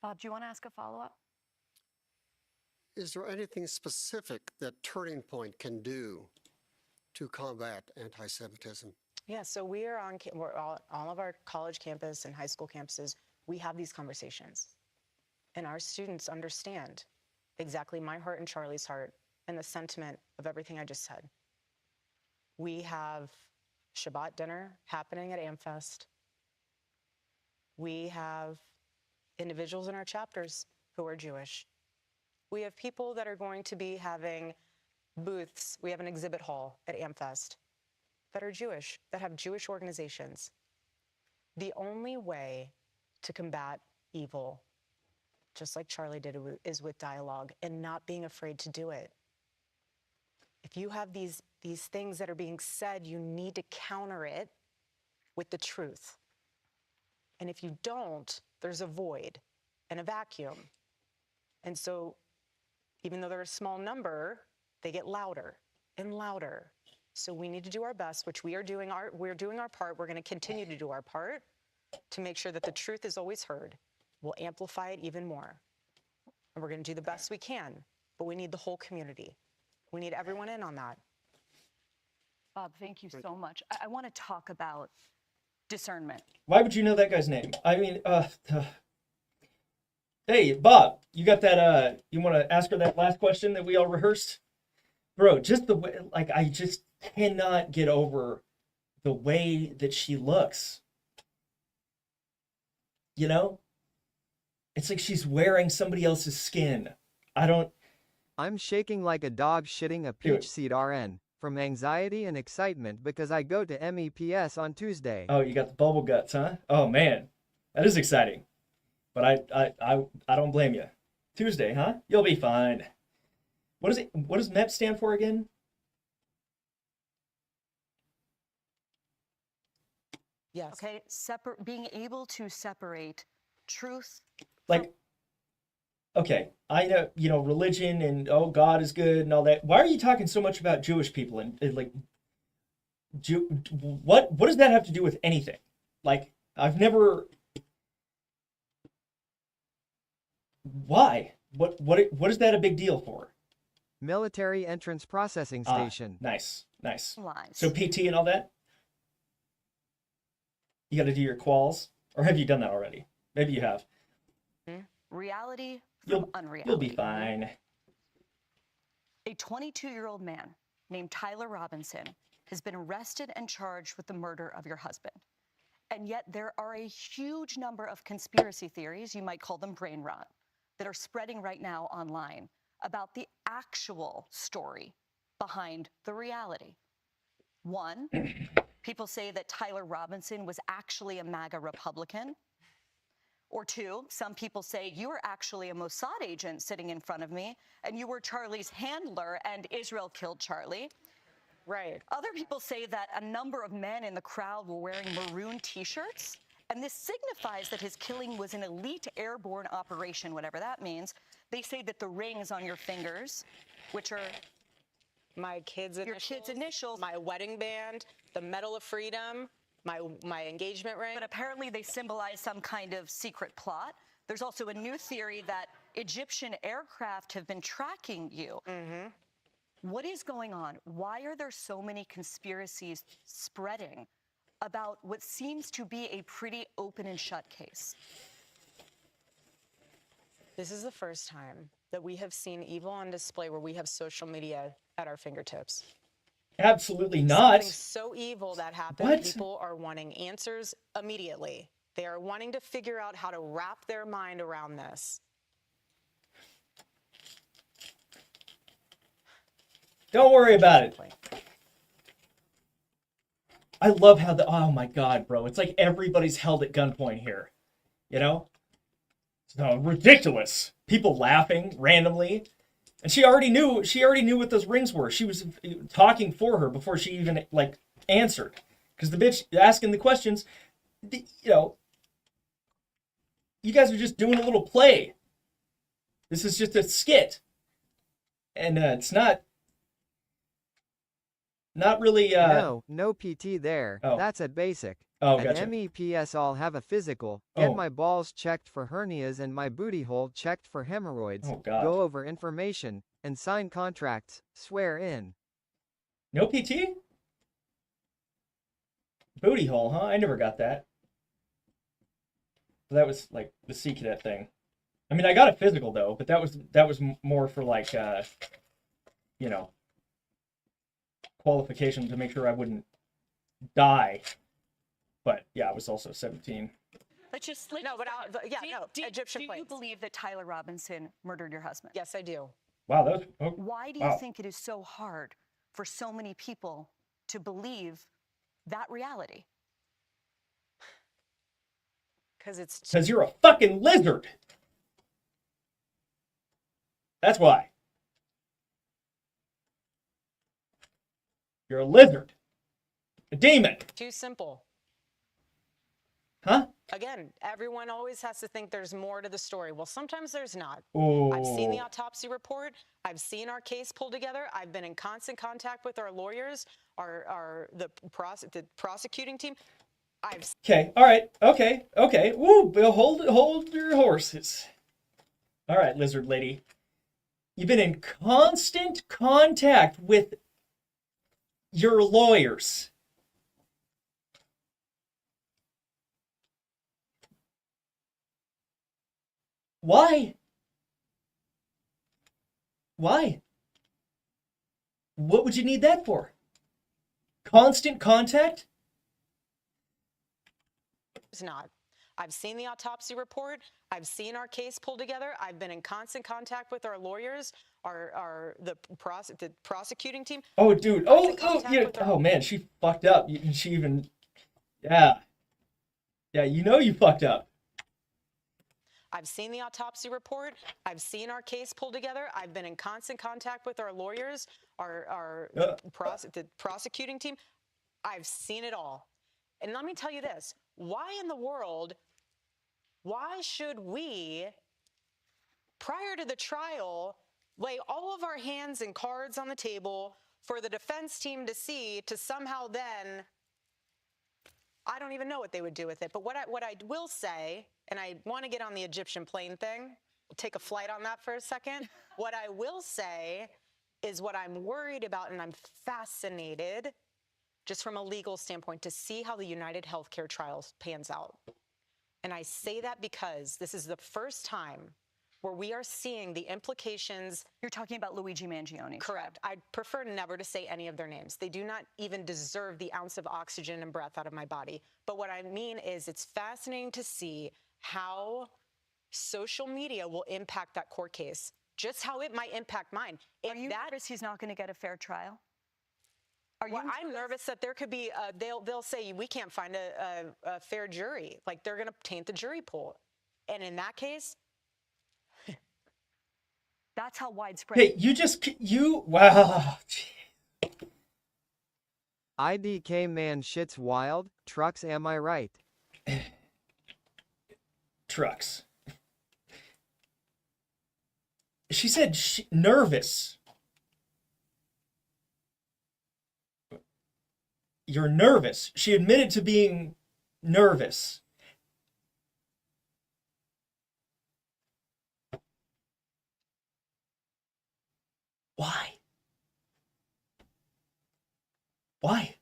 Bob, do you want to ask a follow-up? Is there anything specific that Turning Point can do to combat anti-Semitism? Yeah, so we're all of our college campus and high school campuses, we have these conversations. And our students understand exactly my heart and Charlie's heart and the sentiment of everything I just said. We have Shabbat dinner happening at AmFest. We have individuals in our chapters who are Jewish. We have people that are going to be having booths. We have an exhibit hall at AmFest that are Jewish, that have Jewish organizations. The only way to combat evil, just like Charlie did, is with dialogue and not being afraid to do it. If you have these things that are being said, you need to counter it with the truth. And if you don't, there's a void and a vacuum. And so even though they're a small number, they get louder and louder. So we need to do our best, which we're doing our part. We're going to continue to do our part to make sure that the truth is always heard. We'll amplify it even more. And we're going to do the best we can, but we need the whole community. We need everyone in on that. Bob, thank you so much. I want to talk about discernment. Why would you know that guy's name? I mean, hey, Bob, you got that, you want to ask her that last question that we all rehearsed? Bro, just the way, like, I just cannot get over the way that she looks. You know? It's like she's wearing somebody else's skin. I'm shaking like a dog shitting a peach seed RN from anxiety and excitement because I go to MEPS on Tuesday. Oh, you got the bubble guts, huh? Oh man, that is exciting. But I don't blame you. Tuesday, huh? You'll be fine. What does MEP stand for again? Yes. Okay, being able to separate truth. Like, okay, I know, you know, religion and, oh, God is good and all that. Why are you talking so much about Jewish people and like, what does that have to do with anything? Like, I've never. Why? What is that a big deal for? Military Entrance Processing Station. Nice. Lies. So PT and all that? You got to do your quals? Or have you done that already? Maybe you have. Reality from unreality. You'll be fine. A 22-year-old man named Tyler Robinson has been arrested and charged with the murder of your husband. And yet there are a huge number of conspiracy theories, you might call them brain rot, that are spreading right now online about the actual story behind the reality. One, people say that Tyler Robinson was actually a MAGA Republican, Or two, some people say you were actually a Mossad agent sitting in front of me, and you were Charlie's handler, and Israel killed Charlie. Right. Other people say that a number of men in the crowd were wearing maroon T-shirts, and this signifies that his killing was an elite airborne operation, whatever that means. They say that the rings on your fingers, which are my kids' your kids' initials, my wedding band, the Medal of Freedom, my engagement ring. But apparently they symbolize some kind of secret plot. There's also a new theory that Egyptian aircraft have been tracking you. What is going on? Why are there so many conspiracies spreading about what seems to be a pretty open and shut case? This is the first time that we have seen evil on display where we have social media at our fingertips. Absolutely not. Something so evil that happened, What? people are wanting answers immediately. They are wanting to figure out how to wrap their mind around this. Don't worry about it. I love how oh my God, bro. It's like everybody's held at gunpoint here. You know? So ridiculous. People laughing randomly. And she already knew what those rings were. She was talking for her before she even like answered. Because the bitch asking the questions, you know, you guys are just doing a little play. This is just a skit. And it's not really No PT there. Oh. That's at basic. Oh, gotcha. At MEPS I'll have a physical, get Oh. my balls checked for hernias and my booty hole checked for hemorrhoids, Oh, God. go over information, and sign contracts, swear in. No PT? Booty hole, huh? I never got that. That was like the Sea Cadet thing. I mean, I got a physical though, but that was more for like, you know, qualification to make sure I wouldn't die. But yeah, I was also 17. Egyptian do you believe that Tyler Robinson murdered your husband? Yes, I do. Wow, that was. Why do you think it is so hard for so many people to believe that reality? Because you're a fucking lizard. That's why. You're a lizard. A demon. Too simple. Huh? Again, everyone always has to think there's more to the story. Well, sometimes there's not. Ooh. I've seen the autopsy report. I've seen our case pulled together. I've been in constant contact with our lawyers, the prosecuting team. Okay, all right, okay. Woo, hold your horses. All right, lizard lady. You've been in constant contact with your lawyers. Why? Why? What would you need that for? Constant contact? It's not. I've seen the autopsy report. I've seen our case pulled together. I've been in constant contact with our lawyers, the prosecuting team. Oh, dude. Oh, man, she fucked up. She even, yeah, you know you fucked up. I've seen the autopsy report. I've seen our case pulled together. I've been in constant contact with our lawyers, the prosecuting team. I've seen it all. And let me tell you this. Why in the world, why should we, prior to the trial, lay all of our hands and cards on the table for the defense team to see, to somehow then, I don't even know what they would do with it. But what I will say, and I want to get on the Egyptian plane thing, we'll take a flight on that for a second. What I will say is what I'm worried about, and I'm fascinated, just from a legal standpoint, to see how the United Healthcare trials pans out. And I say that because this is the first time where we are seeing the implications. You're talking about Luigi Mangione. Correct. I'd prefer never to say any of their names. They do not even deserve the ounce of oxygen and breath out of my body. But what I mean is it's fascinating to see how social media will impact that court case, just how it might impact mine. Are you nervous he's not going to get a fair trial? I'm nervous that there could be, they'll say we can't find a fair jury. Like they're going to taint the jury pool. And in that case, That's how widespread. Hey, wow. IDK man shits wild. Trucks, am I right? Trucks. She said nervous. You're nervous. She admitted to being nervous. Why? Why?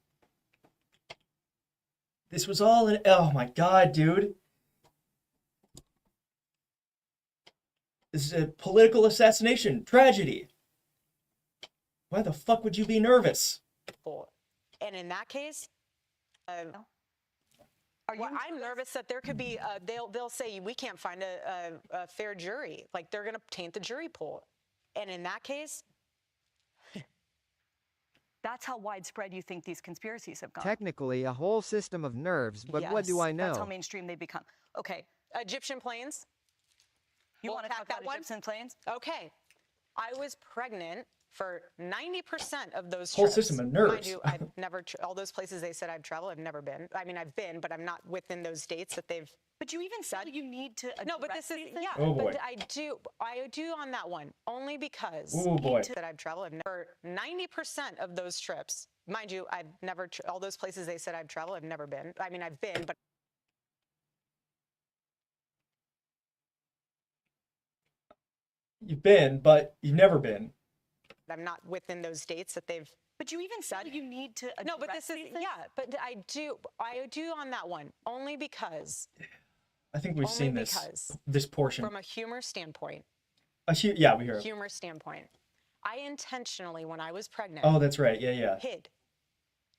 This was all an... Oh my god, dude. This is a political assassination tragedy. Why the fuck would you be nervous? and in that case, I'm nervous that there could be, they'll say we can't find a fair jury. Like they're going to taint the jury pool. And in that case, that's how widespread you think these conspiracies have gone. Technically, a whole system of nerves, but what do I know? That's how mainstream they become. Okay. Egyptian planes. You want to talk about Egyptian planes? Okay. I was pregnant for 90% of those whole trips. system of nerves. Mind you, I've never, all those places they said I've traveled, I've never been. I mean, I've been, but I'm not within those dates that they've. But you even said you need to. No, but this is, yeah. Oh, boy. But I do on that one, only because. Oh, boy. That I've traveled, I've never, 90% of those trips, mind you, I've never, all those places they said I've traveled, I've never been. I mean, I've been, but. You've been, but you've never been. I'm not within those dates that they've. But you even said you need to. No, but this is, yeah, but I do on that one, only because. I think we've seen this portion. From a humor standpoint. Yeah, we hear it. Humor standpoint. I intentionally, when I was pregnant. Oh, that's right. Yeah. Hid.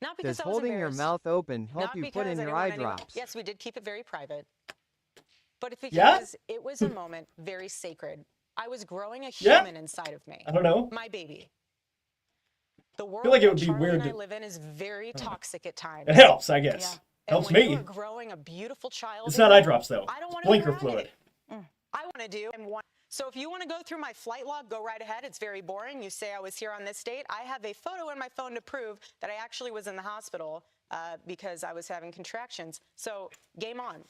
Not because Does I was holding your mouth open help not you put in because I your didn't eye want anyone- drops? Yes, we did keep it very private. But because Yeah? it was a moment very sacred. I was growing a Yeah? human inside of me. I don't know. My baby. The world feel like it would that be Charlie weird and I to- live in is very toxic at times. It helps, I guess. Yeah. Helps and when me. You are growing a beautiful child. It's in not eye you, drops, though. I don't want Blinker fluid. I want to do. So if you want to go through my flight log, go right ahead. It's very boring. You say I was here on this date. I have a photo in my phone to prove that I actually was in the hospital because I was having contractions. So game on.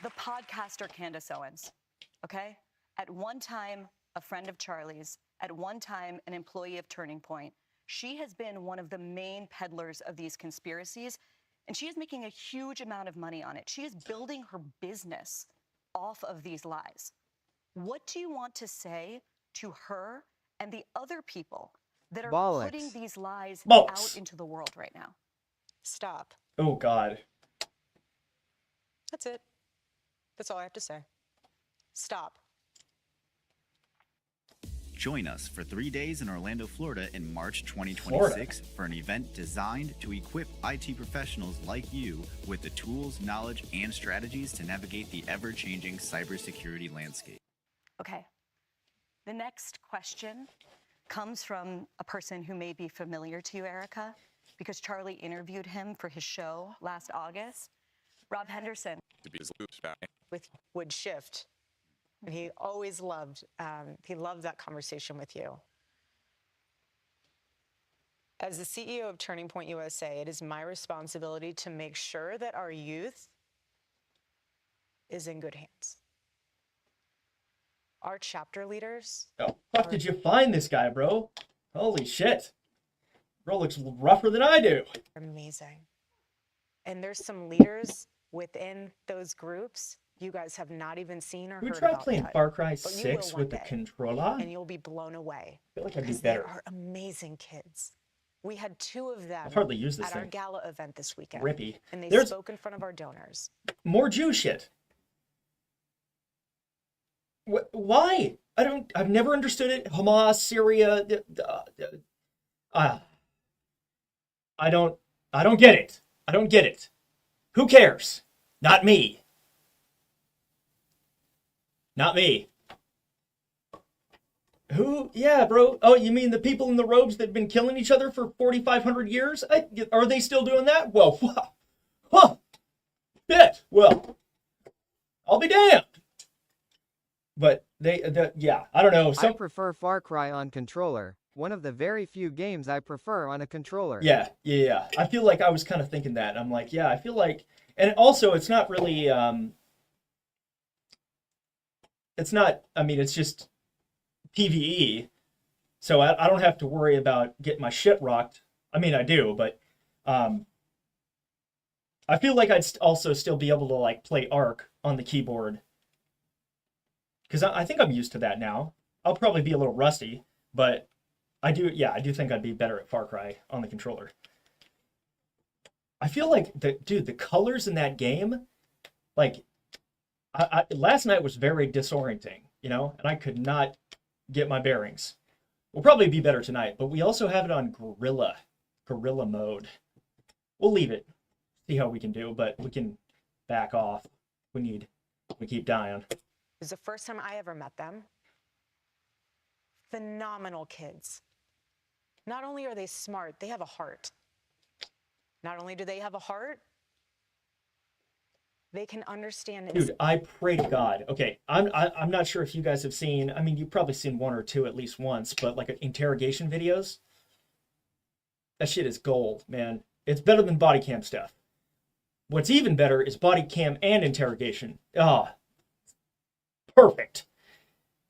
The podcaster Candace Owens, okay? At one time, a friend of Charlie's, at one time, an employee of Turning Point. She has been one of the main peddlers of these conspiracies, and she is making a huge amount of money on it. She is building her business off of these lies. What do you want to say to her and the other people that are Bollocks. putting these lies Bollocks. out into the world right now? Stop. Oh, God. That's it. That's all I have to say. Stop. Join us for 3 days in Orlando, Florida in March 2026 for an event designed to equip IT professionals like you with the tools, knowledge, and strategies to navigate the ever-changing cybersecurity landscape. Okay. The next question comes from a person who may be familiar to you, Erica, because Charlie interviewed him for his show last August. Rob Henderson. With would shift. And he always loved that conversation with you. As the CEO of Turning Point USA, it is my responsibility to make sure that our youth is in good hands. Our chapter leaders. Oh, fuck did you find this guy, bro? Holy shit. Bro looks rougher than I do. Amazing. And there's some leaders within those groups you guys have not even seen or We heard tried about playing yet, Far Cry but you 6 will with the one day, controller. and you'll be blown away. I feel like I'd do because better. They are amazing kids. We had 2 of them I've hardly used this at our thing. gala event this weekend. Rippy. And they There's- spoke in front of our donors. More Jew shit. Why? I've never understood it. Hamas, Syria. I don't get it. I don't get it. Who cares? Not me. Not me. Who? Yeah, bro. Oh, you mean the people in the robes that have been killing each other for 4,500 years? Are they still doing that? Well, huh. Well, I'll be damned. But yeah, I don't know. I prefer Far Cry on controller. One of the very few games I prefer on a controller. Yeah. I feel like I was kind of thinking that. I'm like, yeah, I feel like, and also it's not really, it's not, I mean, it's just PvE. So I don't have to worry about getting my shit rocked. I mean, I do, but I feel like I'd also still be able to like play Ark on the keyboard. Because I think I'm used to that now. I'll probably be a little rusty, but I do think I'd be better at Far Cry on the controller. I feel like, the colors in that game, like, last night was very disorienting, you know? And I could not get my bearings. We'll probably be better tonight, but we also have it on Guerrilla mode. We'll leave it, see how we can do, but we can back off. We keep dying. It was the first time I ever met them. Phenomenal kids. Not only are they smart, they have a heart. Not only do they have a heart, they can understand. Dude, I pray to God. Okay, I'm not sure if you guys have seen. I mean, you've probably seen one or two at least once, but like interrogation videos. That shit is gold, man. It's better than body cam stuff. What's even better is body cam and interrogation. Ah, perfect.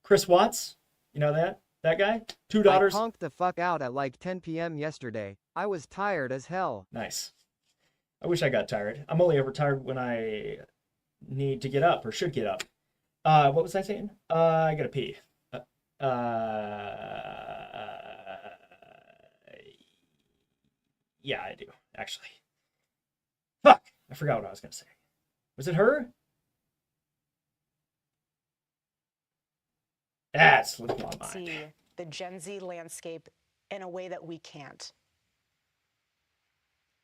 Chris Watts, you know that guy? 2 daughters. I conked the fuck out at like 10 p.m. yesterday. I was tired as hell. Nice. I wish I got tired. I'm only ever tired when I need to get up or should get up. What was I saying? I gotta pee. Yeah, I do, actually. Fuck! I forgot what I was gonna say. Was it her? That's slipped my mind. See the Gen Z landscape in a way that we can't.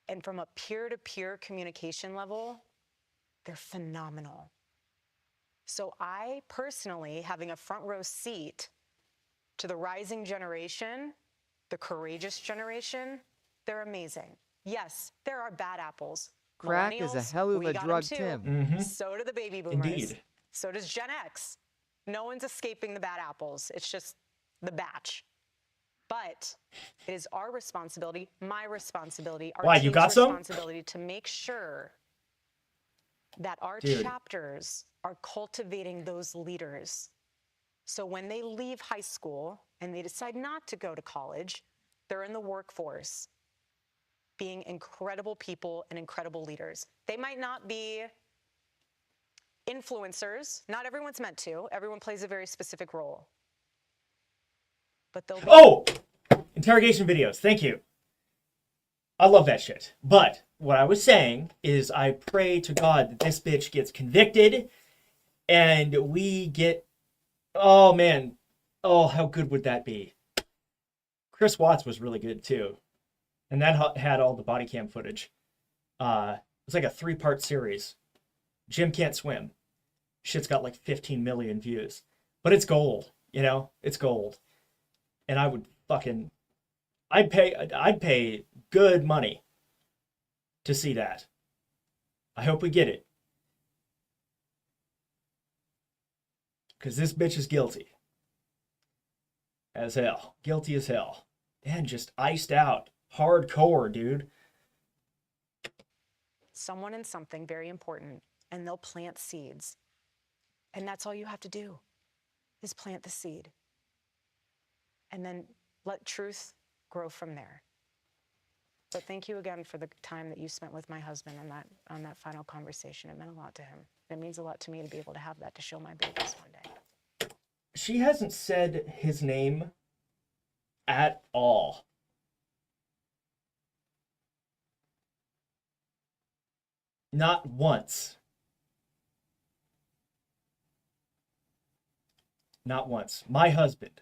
And from a peer-to-peer communication level, they're phenomenal. So I personally, having a front row seat to the rising generation, the courageous generation, they're amazing. Yes, there are bad apples. Crack is a hell of a drug, Tim. Mm-hmm. So do the baby boomers. Indeed. So does Gen X. No one's escaping the bad apples. It's just the batch. But it is our responsibility, my responsibility, our team's responsibility to make sure that our chapters are cultivating those leaders. So when they leave high school and they decide not to go to college, they're in the workforce being incredible people and incredible leaders. They might not be influencers. Not everyone's meant to. Everyone plays a very specific role. But they'll be interrogation videos. Thank you. I love that shit. But what I was saying is I pray to God that this bitch gets convicted and we get... Oh, man. Oh, how good would that be? Chris Watts was really good, too. And that had all the body cam footage. It's like a 3-part series. Jim Can't Swim. Shit's got like 15 million views. But it's gold, you know? It's gold. And I would fucking... I'd pay good money to see that. I hope we get it. Because this bitch is guilty. As hell. Guilty as hell. And just iced out. Hardcore, dude. someone and something very important, and they'll plant seeds. And that's all you have to do, is plant the seed. And then let truth grow from there. But thank you again for the time that you spent with my husband on that final conversation. It meant a lot to him. It means a lot to me to be able to have that to show my babies one day. She hasn't said his name at all. Not once. Not once. My husband.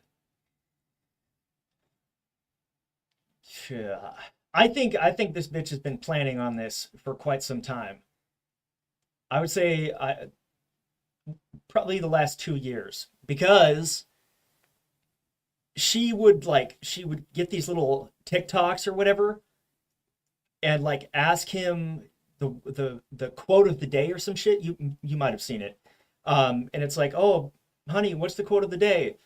I think this bitch has been planning on this for quite some time. I would say probably the last 2 years, because she would get these little TikToks or whatever and ask him the quote of the day or some shit. You might have seen it. And it's like, oh, honey, what's the quote of the day?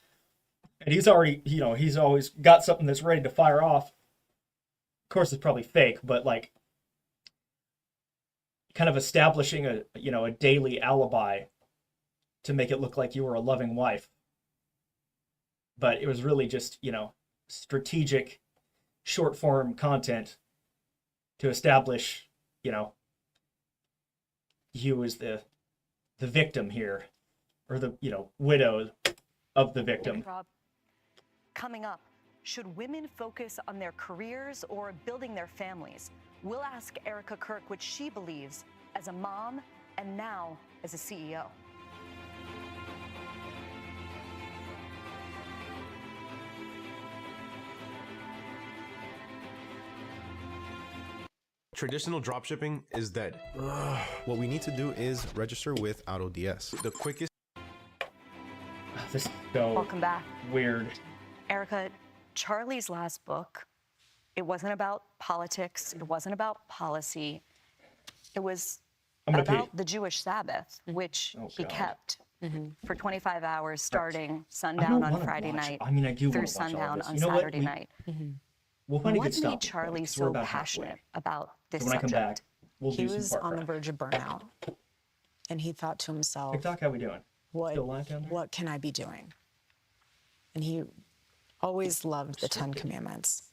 And he's already, he's always got something that's ready to fire off. Of course, it's probably fake, but like, kind of establishing a daily alibi to make it look like you were a loving wife. But it was really just, strategic short form content to establish, you as the victim here, or the, widow of the victim. Rob, coming up, should women focus on their careers or building their families? We'll ask Erica Kirk what she believes as a mom and now as a CEO. Traditional dropshipping is dead. What we need to do is register with AutoDS. The quickest. This is so Welcome back. Weird. Erica, Charlie's last book, it wasn't about politics. It wasn't about policy. It was about the Jewish Sabbath, which he kept for 25 hours, starting sundown on Friday night through sundown on Saturday night. We'll find a good What stop. made Charlie so passionate about this when I subject? come back, we'll He do was some on the verge of burnout, and he thought to himself, TikTok, how we doing? Still live down there? What can I be doing? And he always loved the 10 Commandments.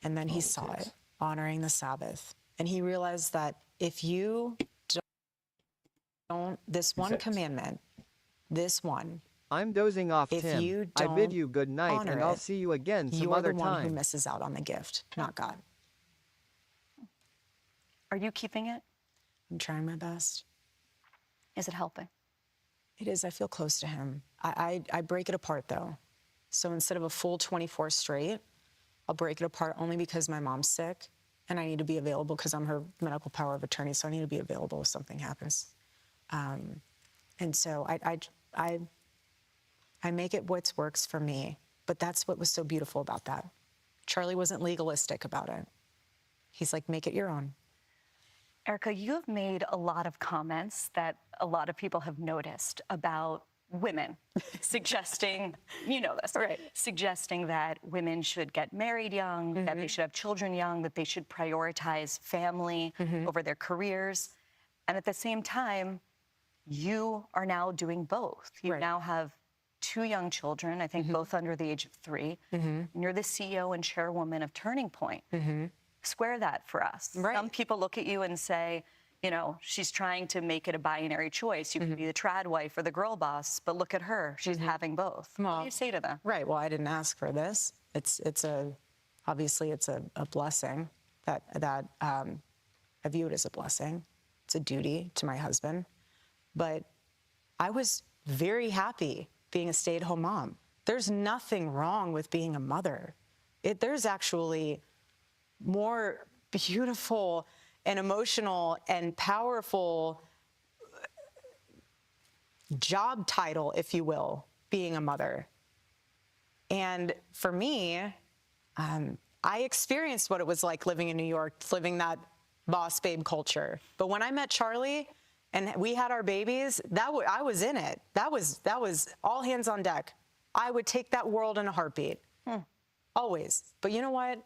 And then he saw it, honoring the Sabbath. And he realized that if you don't this one commandment, this one, I'm dozing off, if Tim. you I bid don't you good night, honor and I'll it, see you again some you're other the one who time. misses out on the gift, not God. Are you keeping it? I'm trying my best. Is it helping? It is. I feel close to him. I break it apart, though. So instead of a full 24 straight, I'll break it apart only because my mom's sick, and I need to be available because I'm her medical power of attorney, so I need to be available if something happens. And so I make it what works for me, but that's what was so beautiful about that. Charlie wasn't legalistic about it. He's like, make it your own. Erica, you have made a lot of comments that a lot of people have noticed about women, suggesting, you know this, right? Suggesting that women should get married young, that they should have children young, that they should prioritize family over their careers. And at the same time, you are now doing both. You now have 2 young children, I think both under the age of 3. And you're the CEO and chairwoman of Turning Point. Square that for us. Some people look at you and say, she's trying to make it a binary choice. You can be the trad wife or the girl boss, but look at her. She's having both. What do you say to them? Right. Well, I didn't ask for this. Obviously it's a blessing that I view it as a blessing. It's a duty to my husband. But I was very happy being a stay-at-home mom. There's nothing wrong with being a mother. There's actually more beautiful and emotional and powerful job title, if you will, being a mother. And for me, I experienced what it was like living in New York, living that boss babe culture. But when I met Charlie and we had our babies, I was in it. That was all hands on deck. I would take that world in a heartbeat. Always. But you know what?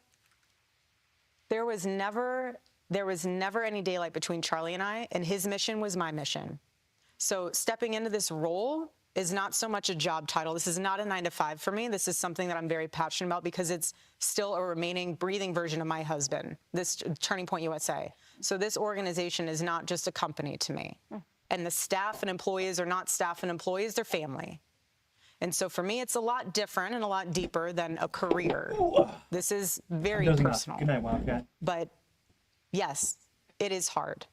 There was never any daylight between Charlie and I, and his mission was my mission. So stepping into this role is not so much a job title. This is not a 9-to-5 for me. This is something that I'm very passionate about because it's still a remaining breathing version of my husband, this Turning Point USA. So this organization is not just a company to me. And the staff and employees are not staff and employees, they're family. And so for me, it's a lot different and a lot deeper than a career. This is very personal. Good night, Wildcat. But yes, it is hard.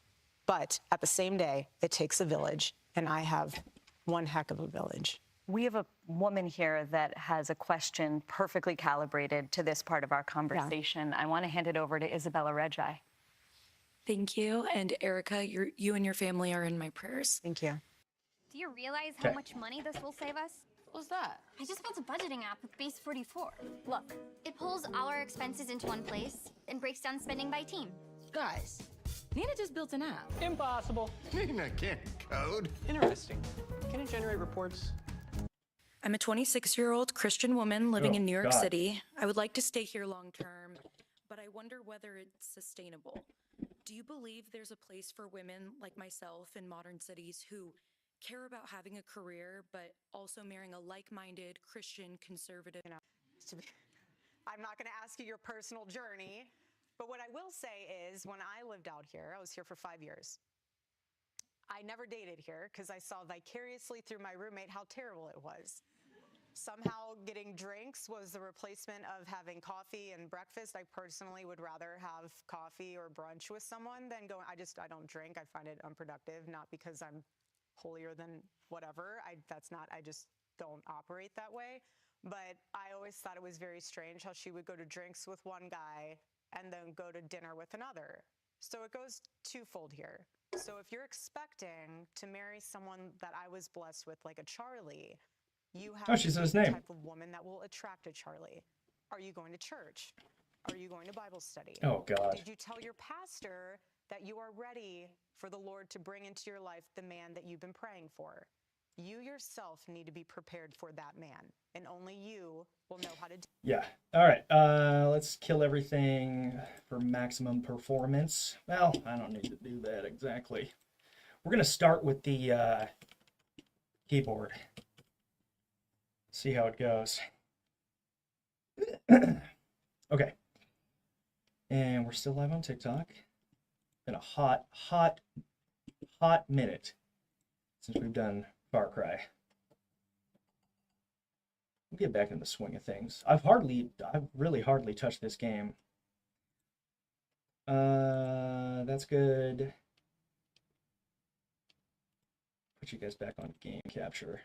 But at the same day, it takes a village, and I have one heck of a village. We have a woman here that has a question perfectly calibrated to this part of our conversation. I want to hand it over to Isabella Regi. Thank you. And Erica, you and your family are in my prayers. Thank you. Do you realize how much money this will save us? What's that? I just built a budgeting app with Base 44. Look, it pulls all our expenses into one place and breaks down spending by team. Guys, Nina just built an app. Impossible. Nina can't code. Interesting. Can it generate reports? I'm a 26-year-old Christian woman living Oh, in New York God. City. I would like to stay here long term, but I wonder whether it's sustainable. Do you believe there's a place for women like myself in modern cities who care about having a career, but also marrying a like-minded Christian conservative? I'm not going to ask you your personal journey, but what I will say is when I lived out here, I was here for 5 years. I never dated here because I saw vicariously through my roommate how terrible it was. Somehow getting drinks was the replacement of having coffee and breakfast. I personally would rather have coffee or brunch with someone than going, I don't drink. I find it unproductive, not because I'm holier than whatever. I just don't operate that way. But I always thought it was very strange how she would go to drinks with one guy and then go to dinner with another. So it goes twofold here. So if you're expecting to marry someone that I was blessed with, like a Charlie, you have she said to his be the name. type of woman that will attract a Charlie. Are you going to church? Are you going to Bible study? Oh, God. Did you tell your pastor that you are ready for the Lord to bring into your life the man that you've been praying for? You yourself need to be prepared for that man, and only you will know how to do. Yeah. All right. Let's kill everything for maximum performance. Well, I don't need to do that exactly. We're going to start with the keyboard. See how it goes. Okay. And we're still live on TikTok. Been a hot minute since we've done Far Cry. We'll get back in the swing of things. I've really hardly touched this game. That's good. Put you guys back on game capture.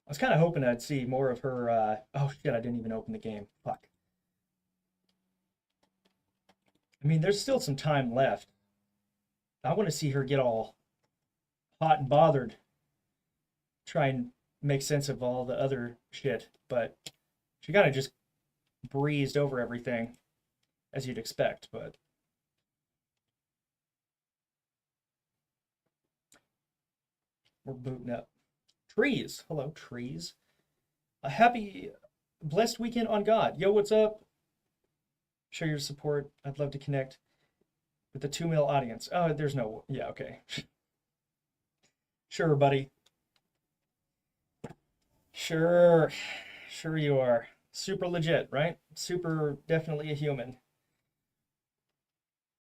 I was kind of hoping I'd see more of her. Oh shit, I didn't even open the game. Fuck. I mean, there's still some time left. I want to see her get all hot and bothered. Try and make sense of all the other shit. But she kind of just breezed over everything, as you'd expect. But we're booting up. Trees. Hello, trees. A happy, blessed weekend on God. Yo, what's up? Show your support. I'd love to connect with the 2 mil audience. Oh, there's no... Yeah, okay. Sure, buddy. Sure. Sure you are. Super legit, right? Super definitely a human.